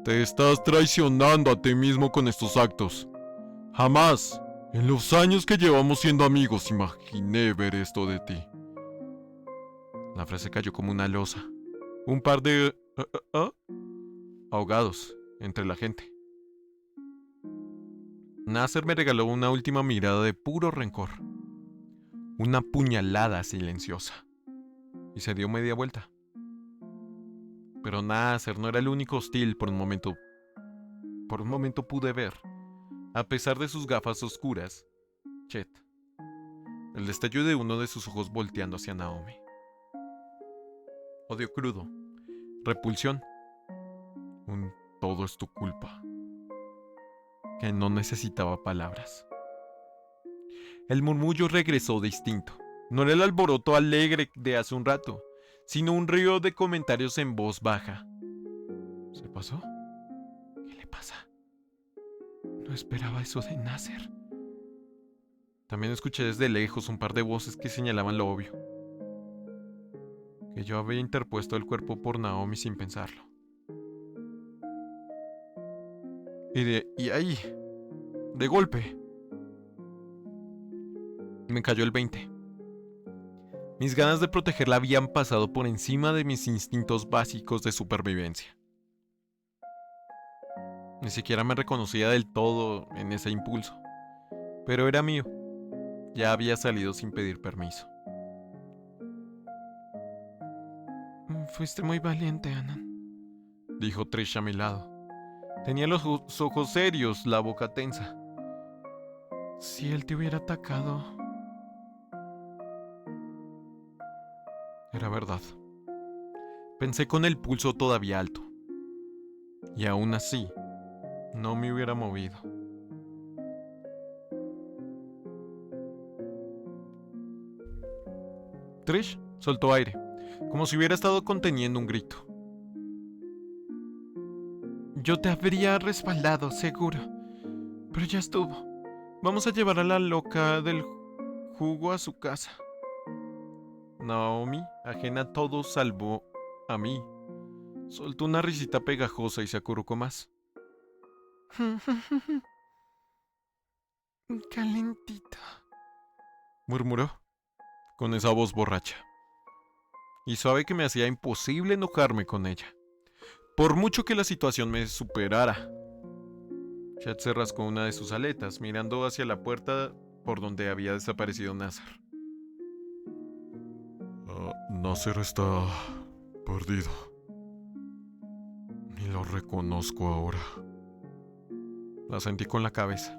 Te estás traicionando a ti mismo con estos actos. Jamás, en los años que llevamos siendo amigos, imaginé ver esto de ti. La frase cayó como una losa. Un par de ahogados entre la gente. Nasser me regaló una última mirada de puro rencor. Una puñalada silenciosa. Y se dio media vuelta. Pero Nasser no era el único hostil por un momento. Por un momento pude ver, a pesar de sus gafas oscuras, Chet. El destello de uno de sus ojos volteando hacia Naomi. Odio crudo. Repulsión. Un todo es tu culpa. Que no necesitaba palabras. El murmullo regresó distinto. No era el alboroto alegre de hace un rato, sino un río de comentarios en voz baja. ¿Se pasó? ¿Qué le pasa? No esperaba eso de Nasser. También escuché desde lejos un par de voces que señalaban lo obvio. que yo había interpuesto el cuerpo por Naomi sin pensarlo. Y ahí, de golpe, me cayó el 20. Mis ganas de protegerla habían pasado por encima de mis instintos básicos de supervivencia. Ni siquiera me reconocía del todo en ese impulso, pero era mío. Ya había salido sin pedir permiso. Fuiste muy valiente, Anan, dijo Trish a mi lado. Tenía los ojos serios, la boca tensa. Si él te hubiera atacado... Era verdad. Pensé con el pulso todavía alto. Y aún así, no me hubiera movido. Trish soltó aire, como si hubiera estado conteniendo un grito. Yo te habría respaldado, seguro. Pero ya estuvo. Vamos a llevar a la loca del jugo a su casa. Naomi, ajena a todo salvo a mí, soltó una risita pegajosa y se acurrucó más. Calentito, murmuró, con esa voz borracha. Y suave que me hacía imposible enojarme con ella, por mucho que la situación me superara. Chet se rascó una de sus aletas, mirando hacia la puerta por donde había desaparecido Nasser. Nasser está perdido. Ni lo reconozco ahora. La sentí con la cabeza.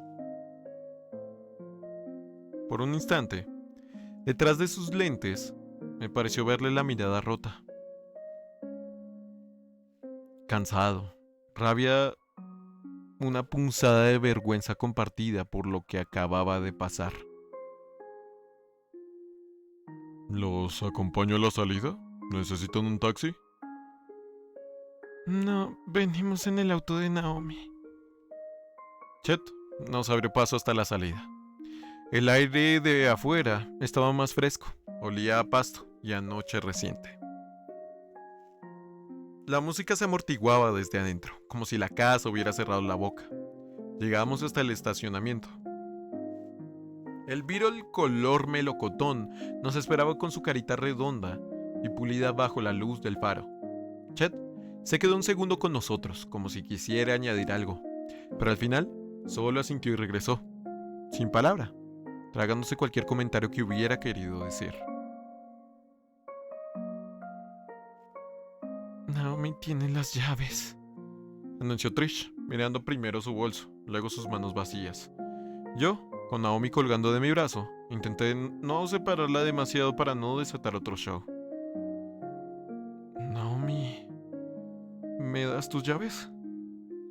Por un instante, detrás de sus lentes, me pareció verle la mirada rota. Cansado, rabia, una punzada de vergüenza compartida por lo que acababa de pasar. ¿Los acompaño a la salida? ¿Necesitan un taxi? No, venimos en el auto de Naomi. Chet nos abrió paso hasta la salida. El aire de afuera estaba más fresco, olía a pasto y a noche reciente. La música se amortiguaba desde adentro, como si la casa hubiera cerrado la boca. Llegamos hasta el estacionamiento. El Beetle color melocotón nos esperaba con su carita redonda y pulida bajo la luz del faro. Chet se quedó un segundo con nosotros, como si quisiera añadir algo, pero al final solo asintió y regresó, sin palabra, tragándose cualquier comentario que hubiera querido decir. Naomi tiene las llaves, anunció Trish, mirando primero su bolso, luego sus manos vacías. Yo, con Naomi colgando de mi brazo, intenté no separarla demasiado para no desatar otro show. Naomi, ¿me das tus llaves?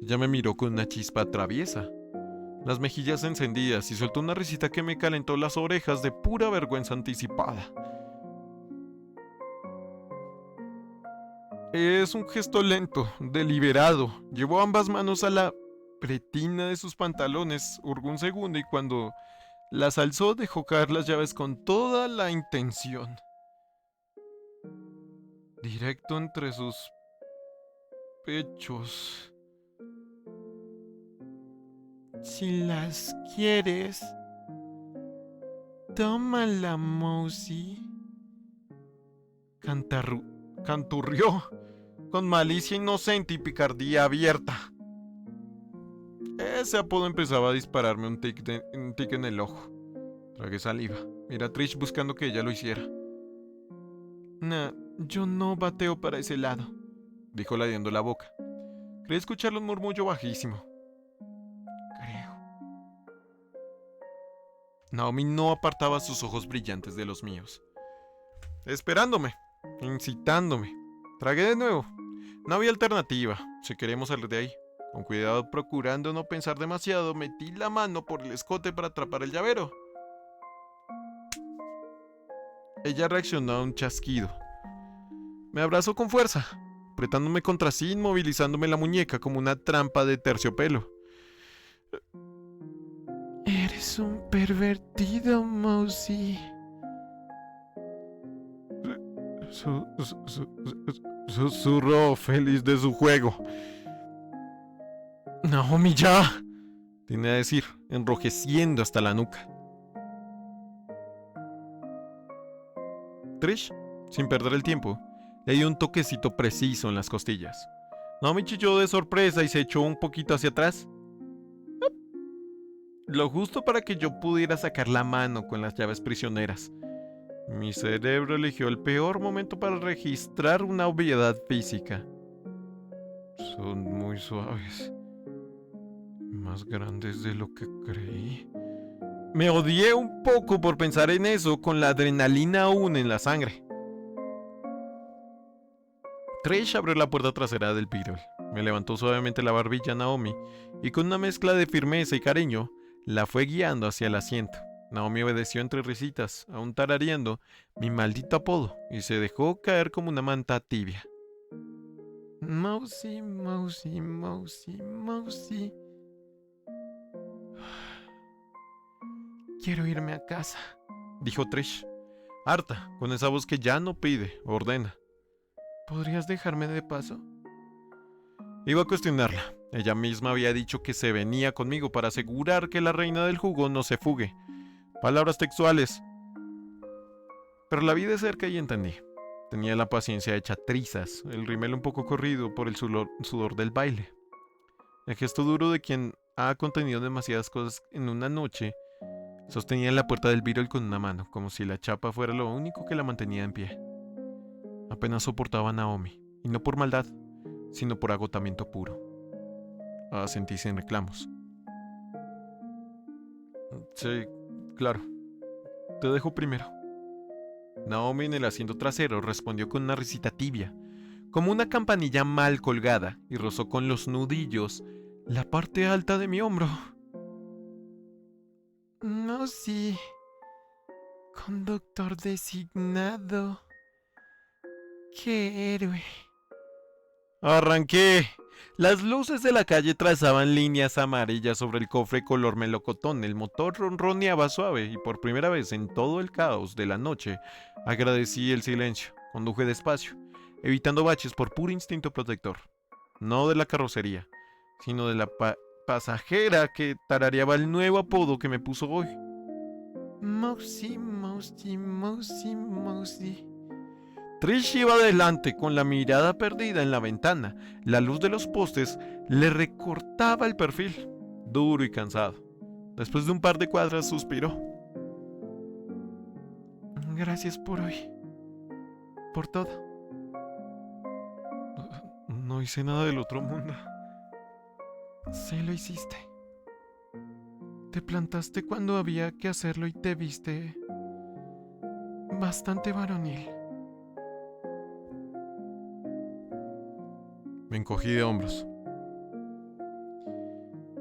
Ella me miró con una chispa traviesa, las mejillas encendidas, y soltó una risita que me calentó las orejas de pura vergüenza anticipada. Es un gesto lento, deliberado. Llevó ambas manos a la pretina de sus pantalones, hurgó un segundo y cuando las alzó dejó caer las llaves con toda la intención. Directo entre sus pechos. Si las quieres, tómala, Mousy. Canturrió, con malicia inocente y picardía abierta. Ese apodo empezaba a dispararme un tic en el ojo. Tragué saliva. Miré a Trish buscando que ella lo hiciera. Nah, yo no bateo para ese lado, dijo ladeando la boca. Creí escucharle un murmullo bajísimo. Creo. Naomi no apartaba sus ojos brillantes de los míos, esperándome, incitándome. Tragué de nuevo. No había alternativa, si queríamos salir de ahí. Con cuidado, procurando no pensar demasiado, metí la mano por el escote para atrapar el llavero. Ella reaccionó a un chasquido. Me abrazó con fuerza, apretándome contra sí, inmovilizándome la muñeca como una trampa de terciopelo. Eres un pervertido, Mousy. Susurró feliz de su juego. Naomi, ya, tiene a decir, enrojeciendo hasta la nuca. Trish, sin perder el tiempo, le dio un toquecito preciso en las costillas. Naomi chilló de sorpresa y se echó un poquito hacia atrás. Lo justo para que yo pudiera sacar la mano con las llaves prisioneras. Mi cerebro eligió el peor momento para registrar una obviedad física. Son muy suaves. Más grandes de lo que creí. Me odié un poco por pensar en eso con la adrenalina aún en la sangre. Trish abrió la puerta trasera del Beetle. Me levantó suavemente la barbilla a Naomi y con una mezcla de firmeza y cariño la fue guiando hacia el asiento. Naomi obedeció entre risitas, aún tarareando mi maldito apodo, y se dejó caer como una manta tibia. Mousy, Mousy, Mousy, Mousy. Quiero irme a casa, dijo Trish, harta, con esa voz que ya no pide, ordena. ¿Podrías dejarme de paso? Iba a cuestionarla. Ella misma había dicho que se venía conmigo para asegurar que la reina del jugo no se fugue. Palabras textuales. Pero la vi de cerca y entendí. Tenía la paciencia hecha trizas, el rímel un poco corrido por el sudor del baile. El gesto duro de quien ha contenido demasiadas cosas en una noche. Sostenía la puerta del Beetle con una mano, como si la chapa fuera lo único que la mantenía en pie. Apenas soportaba a Naomi, y no por maldad, sino por agotamiento puro. Asentí sin reclamos. Sí, claro. Te dejo primero. Naomi en el asiento trasero respondió con una risita tibia, como una campanilla mal colgada, y rozó con los nudillos la parte alta de mi hombro. No, sí. Conductor designado. ¡Qué héroe! Arranqué. Las luces de la calle trazaban líneas amarillas sobre el cofre color melocotón. El motor ronroneaba suave y por primera vez en todo el caos de la noche agradecí el silencio. Conduje despacio, evitando baches por puro instinto protector. No de la carrocería, sino de la pasajera que tarareaba el nuevo apodo que me puso hoy. Mousy, Mousy, Mousy, Mousy. Trish iba adelante con la mirada perdida en la ventana. La luz de los postes le recortaba el perfil, duro y cansado. Después de un par de cuadras suspiró. Gracias por hoy. Por todo. No hice nada del otro mundo. Sí lo hiciste. Te plantaste cuando había que hacerlo y te viste bastante varonil. Me encogí de hombros.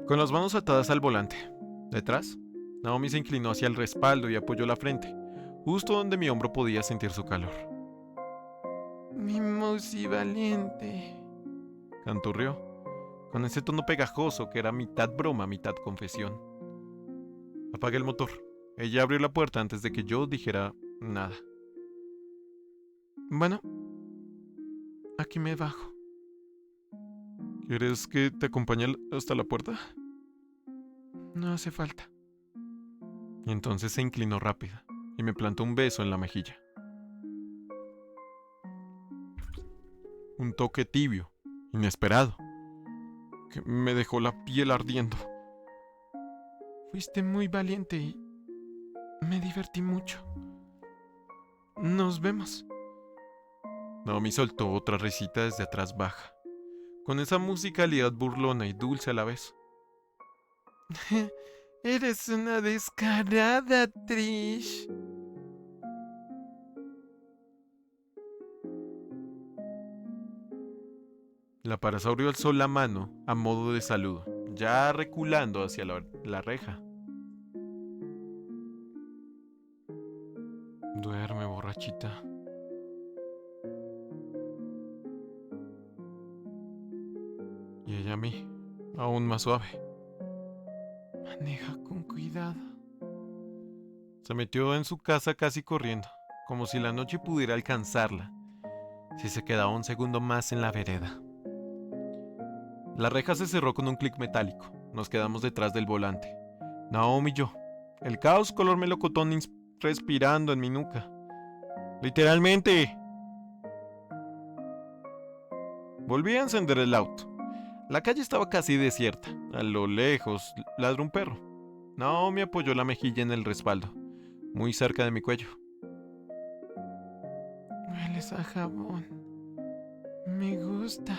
Con las manos atadas al volante. Detrás, Naomi se inclinó hacia el respaldo y apoyó la frente, justo donde mi hombro podía sentir su calor. Mi Mousy valiente, canturrió, con ese tono pegajoso que era mitad broma, mitad confesión. Apagué el motor. Ella abrió la puerta antes de que yo dijera nada. Bueno, aquí me bajo. ¿Quieres que te acompañe hasta la puerta? No hace falta. Y entonces se inclinó rápida y me plantó un beso en la mejilla. Un toque tibio, inesperado, que me dejó la piel ardiendo. Fuiste muy valiente y me divertí mucho. Nos vemos. Naomi soltó otra risita desde atrás baja, con esa musicalidad burlona y dulce a la vez. Eres una descarada, Trish. La parasaurio alzó la mano a modo de saludo, ya reculando hacia la reja. Duerme, borrachita. Y ella a mí, aún más suave. Maneja con cuidado. Se metió en su casa casi corriendo, como si la noche pudiera alcanzarla, si se quedaba un segundo más en la vereda. La reja se cerró con un clic metálico. Nos quedamos detrás del volante. Naomi y yo. El caos color melocotón respirando en mi nuca. ¡Literalmente! Volví a encender el auto. La calle estaba casi desierta. A lo lejos ladró un perro. Naomi apoyó la mejilla en el respaldo, muy cerca de mi cuello. Hueles a jabón. Me gusta.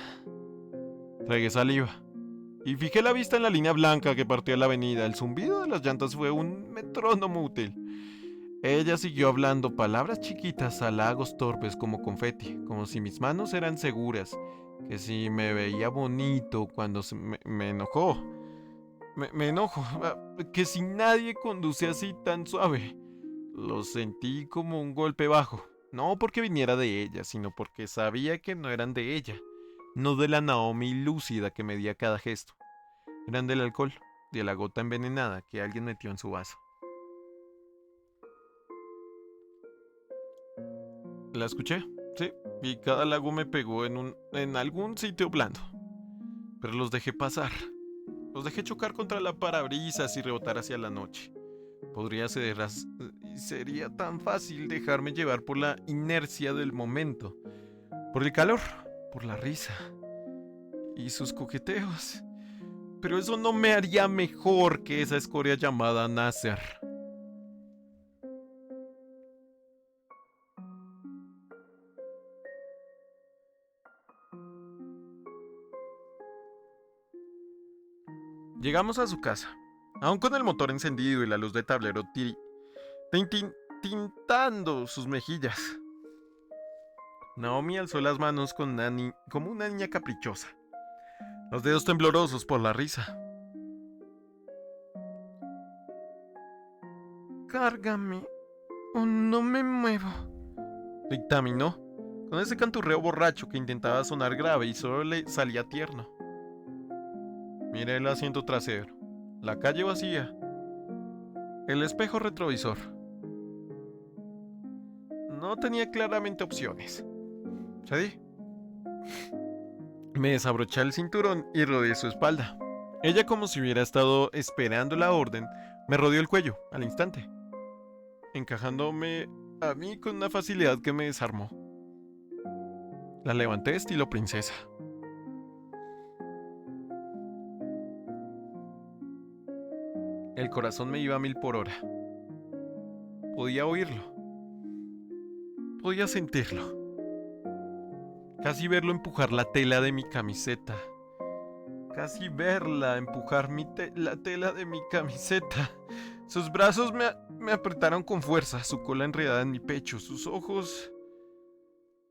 Tragué saliva y fijé la vista en la línea blanca que partía la avenida. El zumbido de las llantas fue un metrónomo útil. Ella siguió hablando palabras chiquitas, halagos torpes como confeti, como si mis manos eran seguras, que si me veía bonito cuando me enojó. Me enojo, que si nadie conduce así tan suave. Lo sentí como un golpe bajo, no porque viniera de ella, sino porque sabía que no eran de ella, no de la Naomi lúcida que medía cada gesto. Eran del alcohol, de la gota envenenada que alguien metió en su vaso. La escuché, sí, y cada lago me pegó en algún sitio blando. Pero los dejé pasar. Los dejé chocar contra la parabrisas y rebotar hacia la noche. Podría sería tan fácil dejarme llevar por la inercia del momento, por el calor, por la risa y sus coqueteos. Pero eso no me haría mejor que esa escoria llamada Nasser. Llegamos a su casa, aún con el motor encendido y la luz de tablero tintando sus mejillas. Naomi alzó las manos como una niña caprichosa, los dedos temblorosos por la risa. Cárgame o no me muevo. Dictaminó, con ese canturreo borracho que intentaba sonar grave y solo le salía tierno. Miré el asiento trasero, la calle vacía, el espejo retrovisor. No tenía claramente opciones. Cedí. Me desabroché el cinturón y rodeé su espalda. Ella, como si hubiera estado esperando la orden, me rodeó el cuello al instante, encajándome a mí con una facilidad que me desarmó. La levanté estilo princesa. El corazón me iba a 1000 por hora. Podía oírlo. Podía sentirlo. Casi verlo empujar la tela de mi camiseta. Casi verla empujar la tela de mi camiseta. Sus brazos me apretaron con fuerza, su cola enredada en mi pecho, sus ojos...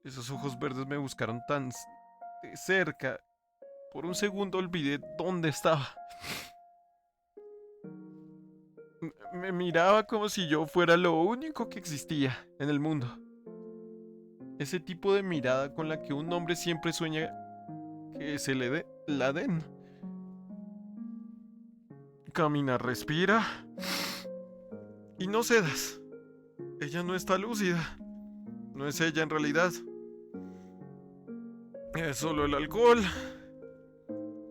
Esos ojos verdes me buscaron tan de cerca. Por un segundo olvidé dónde estaba. Me miraba como si yo fuera lo único que existía en el mundo. Ese tipo de mirada con la que un hombre siempre sueña que se la den. Camina, respira y no cedas. Ella no está lúcida. No es ella en realidad. Es solo el alcohol.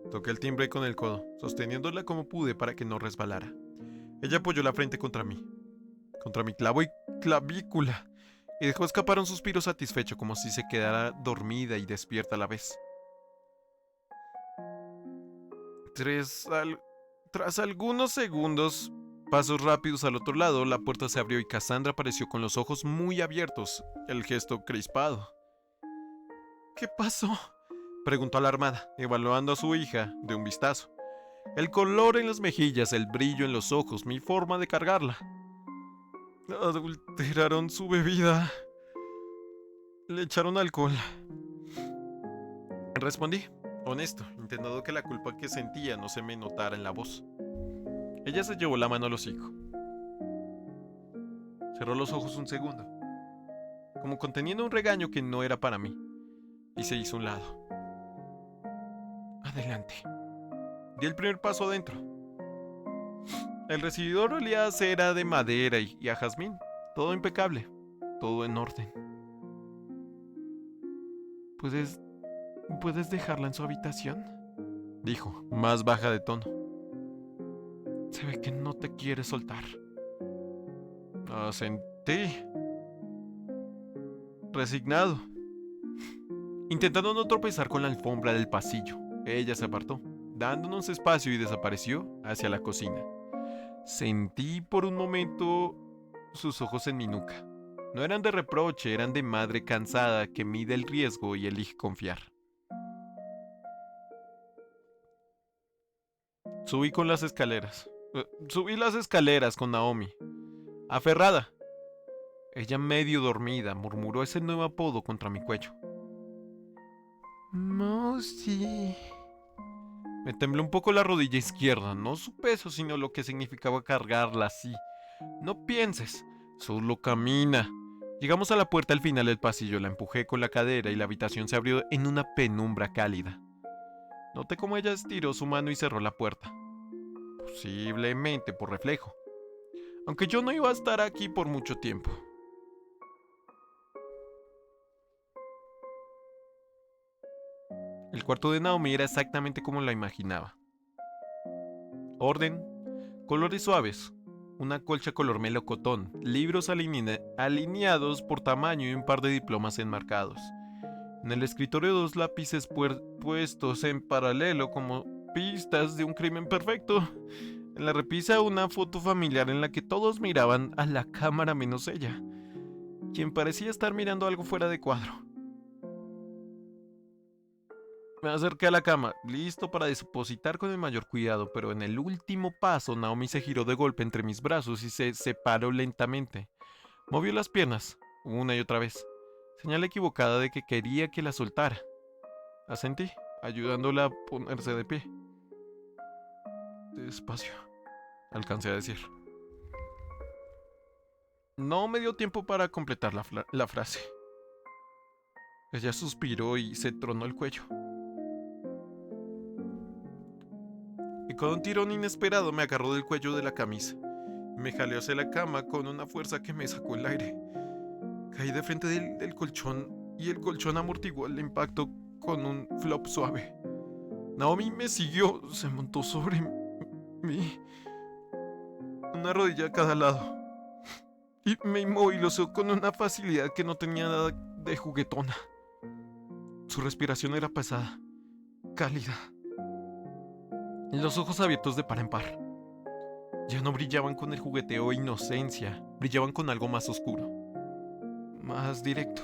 Toqué el timbre con el codo, sosteniéndola como pude para que no resbalara. Ella apoyó la frente contra mí, contra mi clavo y clavícula, y dejó escapar un suspiro satisfecho, como si se quedara dormida y despierta a la vez. Tras algunos segundos, pasos rápidos al otro lado, la puerta se abrió y Cassandra apareció con los ojos muy abiertos, el gesto crispado. ¿Qué pasó?, preguntó alarmada, evaluando a su hija de un vistazo. El color en las mejillas, el brillo en los ojos, mi forma de cargarla. Adulteraron su bebida. Le echaron alcohol. Respondí, honesto, intentando que la culpa que sentía no se me notara en la voz. Ella se llevó la mano al hocico. Cerró los ojos un segundo, como conteniendo un regaño que no era para mí, y se hizo a un lado. Adelante. Di el primer paso adentro. El recibidor olía a cera de madera y a jazmín. Todo impecable, todo en orden. ¿Puedes dejarla en su habitación? Dijo, más baja de tono. Se ve que no te quiere soltar. Asentí. Resignado. Intentando no tropezar con la alfombra del pasillo, ella se apartó, dándonos espacio y desapareció hacia la cocina. Sentí por un momento sus ojos en mi nuca. No eran de reproche, eran de madre cansada que mide el riesgo y elige confiar. Subí las escaleras con Naomi. Aferrada. Ella medio dormida murmuró ese nuevo apodo contra mi cuello. Mousy. Me tembló un poco la rodilla izquierda, no su peso, sino lo que significaba cargarla así. No pienses, solo camina. Llegamos a la puerta al final del pasillo, la empujé con la cadera y la habitación se abrió en una penumbra cálida. Noté cómo ella estiró su mano y cerró la puerta. Posiblemente por reflejo. Aunque yo no iba a estar aquí por mucho tiempo. El cuarto de Naomi era exactamente como la imaginaba. Orden, colores suaves, una colcha color melocotón, libros alineados por tamaño y un par de diplomas enmarcados. En el escritorio 2 lápices puestos en paralelo como pistas de un crimen perfecto. En la repisa una foto familiar en la que todos miraban a la cámara menos ella, quien parecía estar mirando algo fuera de cuadro. Me acerqué a la cama, listo para depositar con el mayor cuidado, pero en el último paso Naomi se giró de golpe entre mis brazos y se separó lentamente. Movió las piernas, una y otra vez, señal equivocada de que quería que la soltara. Asentí, ayudándola a ponerse de pie. Despacio, alcancé a decir. No me dio tiempo para completar la frase. Ella suspiró y se tronó el cuello. Y con un tirón inesperado me agarró del cuello de la camisa. Me jaleó hacia la cama con una fuerza que me sacó el aire. Caí de frente del colchón y el colchón amortiguó el impacto con un flop suave. Naomi me siguió, se montó sobre mí, una rodilla a cada lado, y me inmovilizó con una facilidad que no tenía nada de juguetona. Su respiración era pesada, cálida. Los ojos abiertos de par en par. Ya no brillaban con el jugueteo e inocencia, brillaban con algo más oscuro, más directo.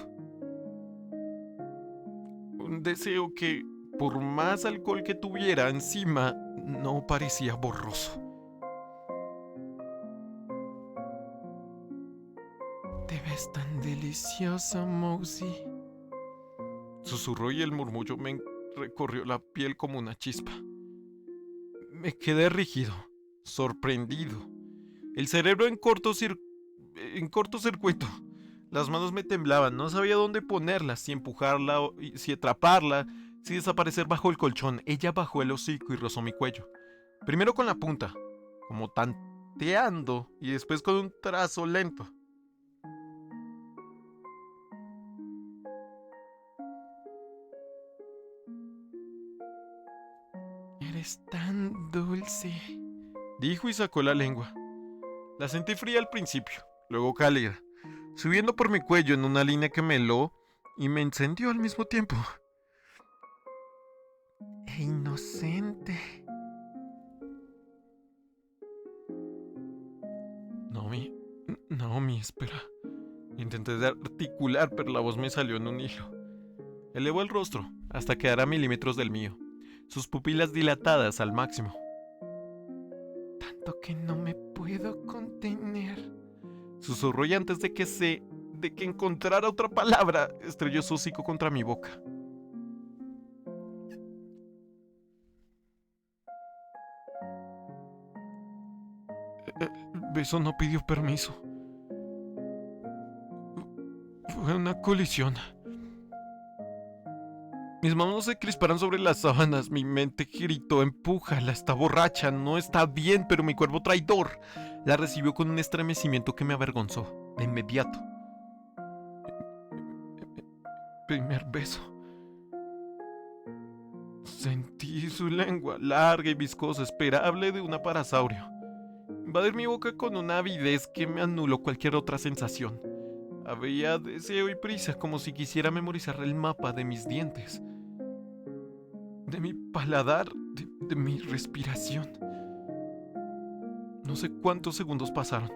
Un deseo que, por más alcohol que tuviera encima, no parecía borroso. Te ves tan deliciosa, Mousy. Susurró y el murmullo me recorrió la piel como una chispa. Me quedé rígido, sorprendido. El cerebro en cortocircuito. Las manos me temblaban, no sabía dónde ponerlas, si empujarla, si atraparla, si desaparecer bajo el colchón. Ella bajó el hocico y rozó mi cuello. Primero con la punta, como tanteando, y después con un trazo lento. Eres tan dulce, dijo y sacó la lengua. La sentí fría al principio, luego cálida, subiendo por mi cuello en una línea que me heló y me encendió al mismo tiempo. E inocente. Naomi, espera. Intenté articular, pero la voz me salió en un hilo. Elevó el rostro hasta quedar a milímetros del mío, sus pupilas dilatadas al máximo. Tanto que no me puedo contener. Susurró y antes de que encontrara otra palabra, estrelló su hocico contra mi boca. El beso no pidió permiso. Fue una colisión. Mis manos se crisparon sobre las sábanas, mi mente gritó, empújala, está borracha, no está bien, pero mi cuerpo traidor la recibió con un estremecimiento que me avergonzó, de inmediato. Primer beso. Sentí su lengua larga y viscosa, esperable de un aparasaurio, invadir mi boca con una avidez que me anuló cualquier otra sensación. Había deseo y prisa, como si quisiera memorizar el mapa de mis dientes, de mi paladar, de mi respiración. No sé cuántos segundos pasaron.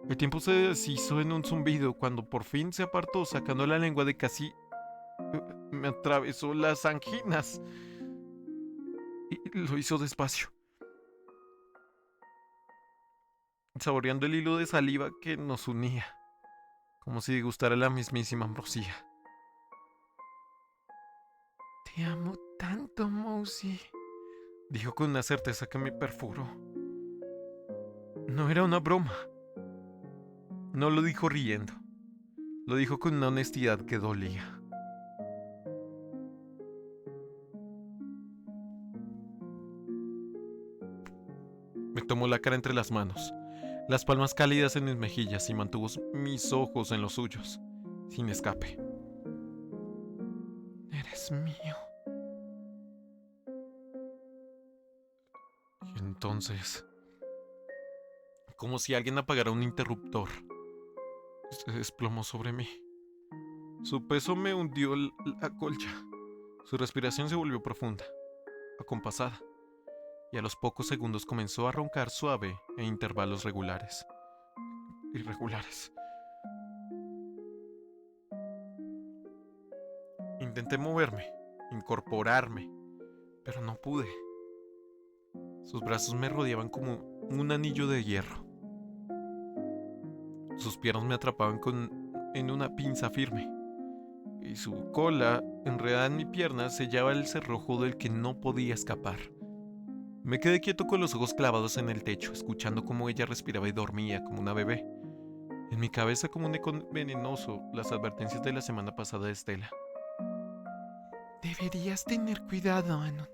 El tiempo se deshizo en un zumbido cuando por fin se apartó, sacando la lengua de casi... me atravesó las anginas. Y lo hizo despacio, saboreando el hilo de saliva que nos unía, como si degustara la mismísima ambrosía. Te amo tanto, Mousy, Dijo con una certeza que me perforó. No era una broma. No lo dijo riendo. Lo dijo con una honestidad que dolía. Me tomó la cara entre las manos, las palmas cálidas en mis mejillas y mantuvo mis ojos en los suyos, sin escape. eres mío. Y entonces, como si alguien apagara un interruptor, se desplomó sobre mí. Su peso me hundió la colcha. Su respiración se volvió profunda, acompasada, y a los pocos segundos comenzó a roncar suave en intervalos irregulares. Intenté moverme, incorporarme, pero no pude. Sus brazos me rodeaban como un anillo de hierro. Sus piernas me atrapaban en una pinza firme, y su cola, enredada en mi pierna, sellaba el cerrojo del que no podía escapar. Me quedé quieto con los ojos clavados en el techo, escuchando cómo ella respiraba y dormía como una bebé. En mi cabeza, como un eco venenoso, las advertencias de la semana pasada de Estela. Deberías tener cuidado, Anon.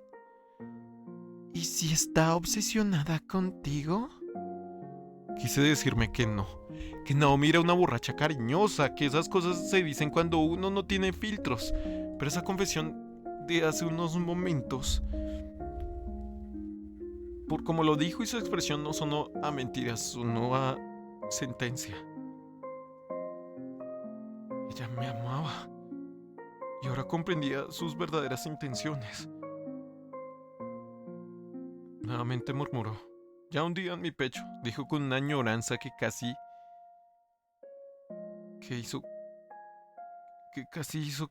¿Y si está obsesionada contigo? Quise decirme que no. Que Naomi era una borracha cariñosa, que esas cosas se dicen cuando uno no tiene filtros. Pero esa confesión de hace unos momentos, por como lo dijo y su expresión, no sonó a mentiras, sonó a sentencia. Ella me amaba y ahora comprendía sus verdaderas intenciones. Nuevamente murmuró, ya hundida en mi pecho, dijo con una añoranza que casi hizo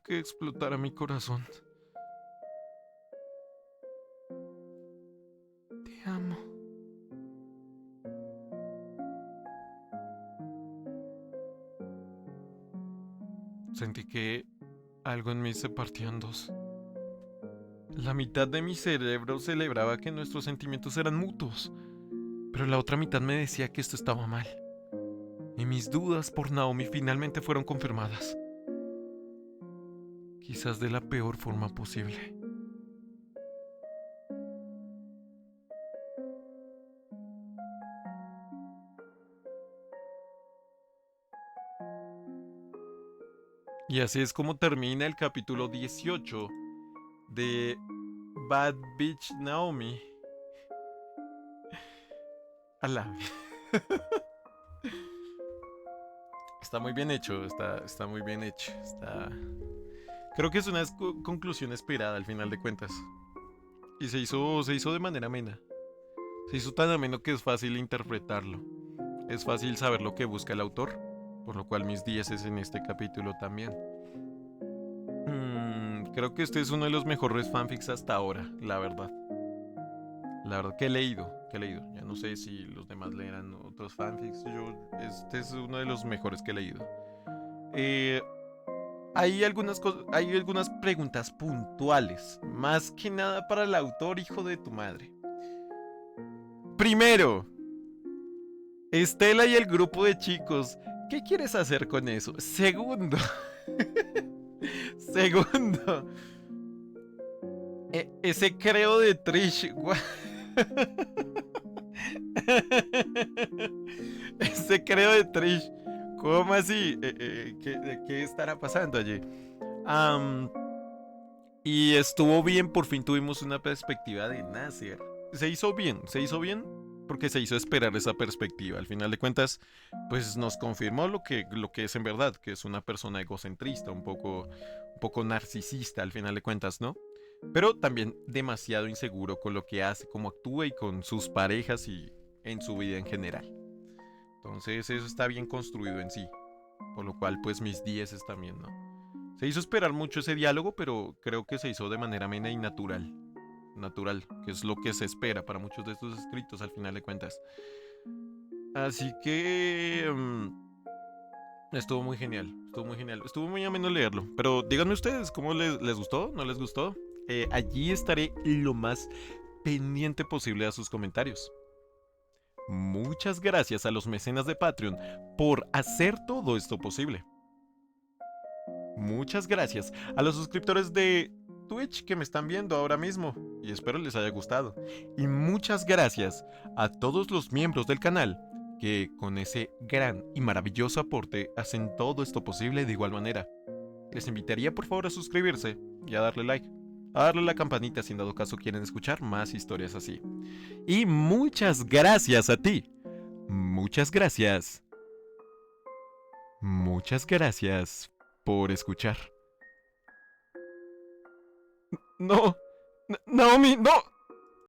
que explotara mi corazón. Te amo. Sentí que algo en mí se partía en dos. La mitad de mi cerebro celebraba que nuestros sentimientos eran mutuos, pero la otra mitad me decía que esto estaba mal. Y mis dudas por Naomi finalmente fueron confirmadas. Quizás de la peor forma posible. Y así es como termina el capítulo 18 de Bad Bitch Naomi. Alá. Está muy bien hecho, está muy bien hecho. Creo que es una conclusión esperada al final de cuentas. Y se hizo de manera amena. Se hizo tan ameno que es fácil interpretarlo. Es fácil saber lo que busca el autor, por lo cual mis 10 en este capítulo también. Creo que este es uno de los mejores fanfics hasta ahora, la verdad. La verdad que he leído. Ya no sé si los demás leerán otros fanfics. Este es uno de los mejores que he leído. Hay algunas preguntas puntuales, más que nada para el autor, hijo de tu madre. Primero, Estela y el grupo de chicos, ¿qué quieres hacer con eso? Segundo, ese creo de Trish. Ese creo de Trish. ¿Cómo así? ¿Qué estará pasando allí? Y estuvo bien, por fin tuvimos una perspectiva de Nasser. Se hizo bien, porque se hizo esperar esa perspectiva. Al final de cuentas, pues nos confirmó lo que es en verdad, que es una persona egocentrista, un poco narcisista al final de cuentas, ¿no? Pero también demasiado inseguro con lo que hace, cómo actúa y con sus parejas y en su vida en general. Entonces eso está bien construido en sí, por lo cual pues mis 10 también, ¿no? Se hizo esperar mucho ese diálogo, pero creo que se hizo de manera amena y natural, que es lo que se espera para muchos de estos escritos al final de cuentas. Así que estuvo muy genial, estuvo muy ameno leerlo. Pero díganme ustedes, ¿cómo les gustó? ¿No les gustó? Allí estaré lo más pendiente posible a sus comentarios. Muchas gracias a los mecenas de Patreon por hacer todo esto posible. Muchas gracias a los suscriptores de Twitch que me están viendo ahora mismo y espero les haya gustado. Y muchas gracias a todos los miembros del canal que con ese gran y maravilloso aporte hacen todo esto posible de igual manera. Les invitaría por favor a suscribirse y a darle like, a darle la campanita si en dado caso quieren escuchar más historias así. Y muchas gracias a ti. Muchas gracias. Muchas gracias por escuchar. No, Naomi, no.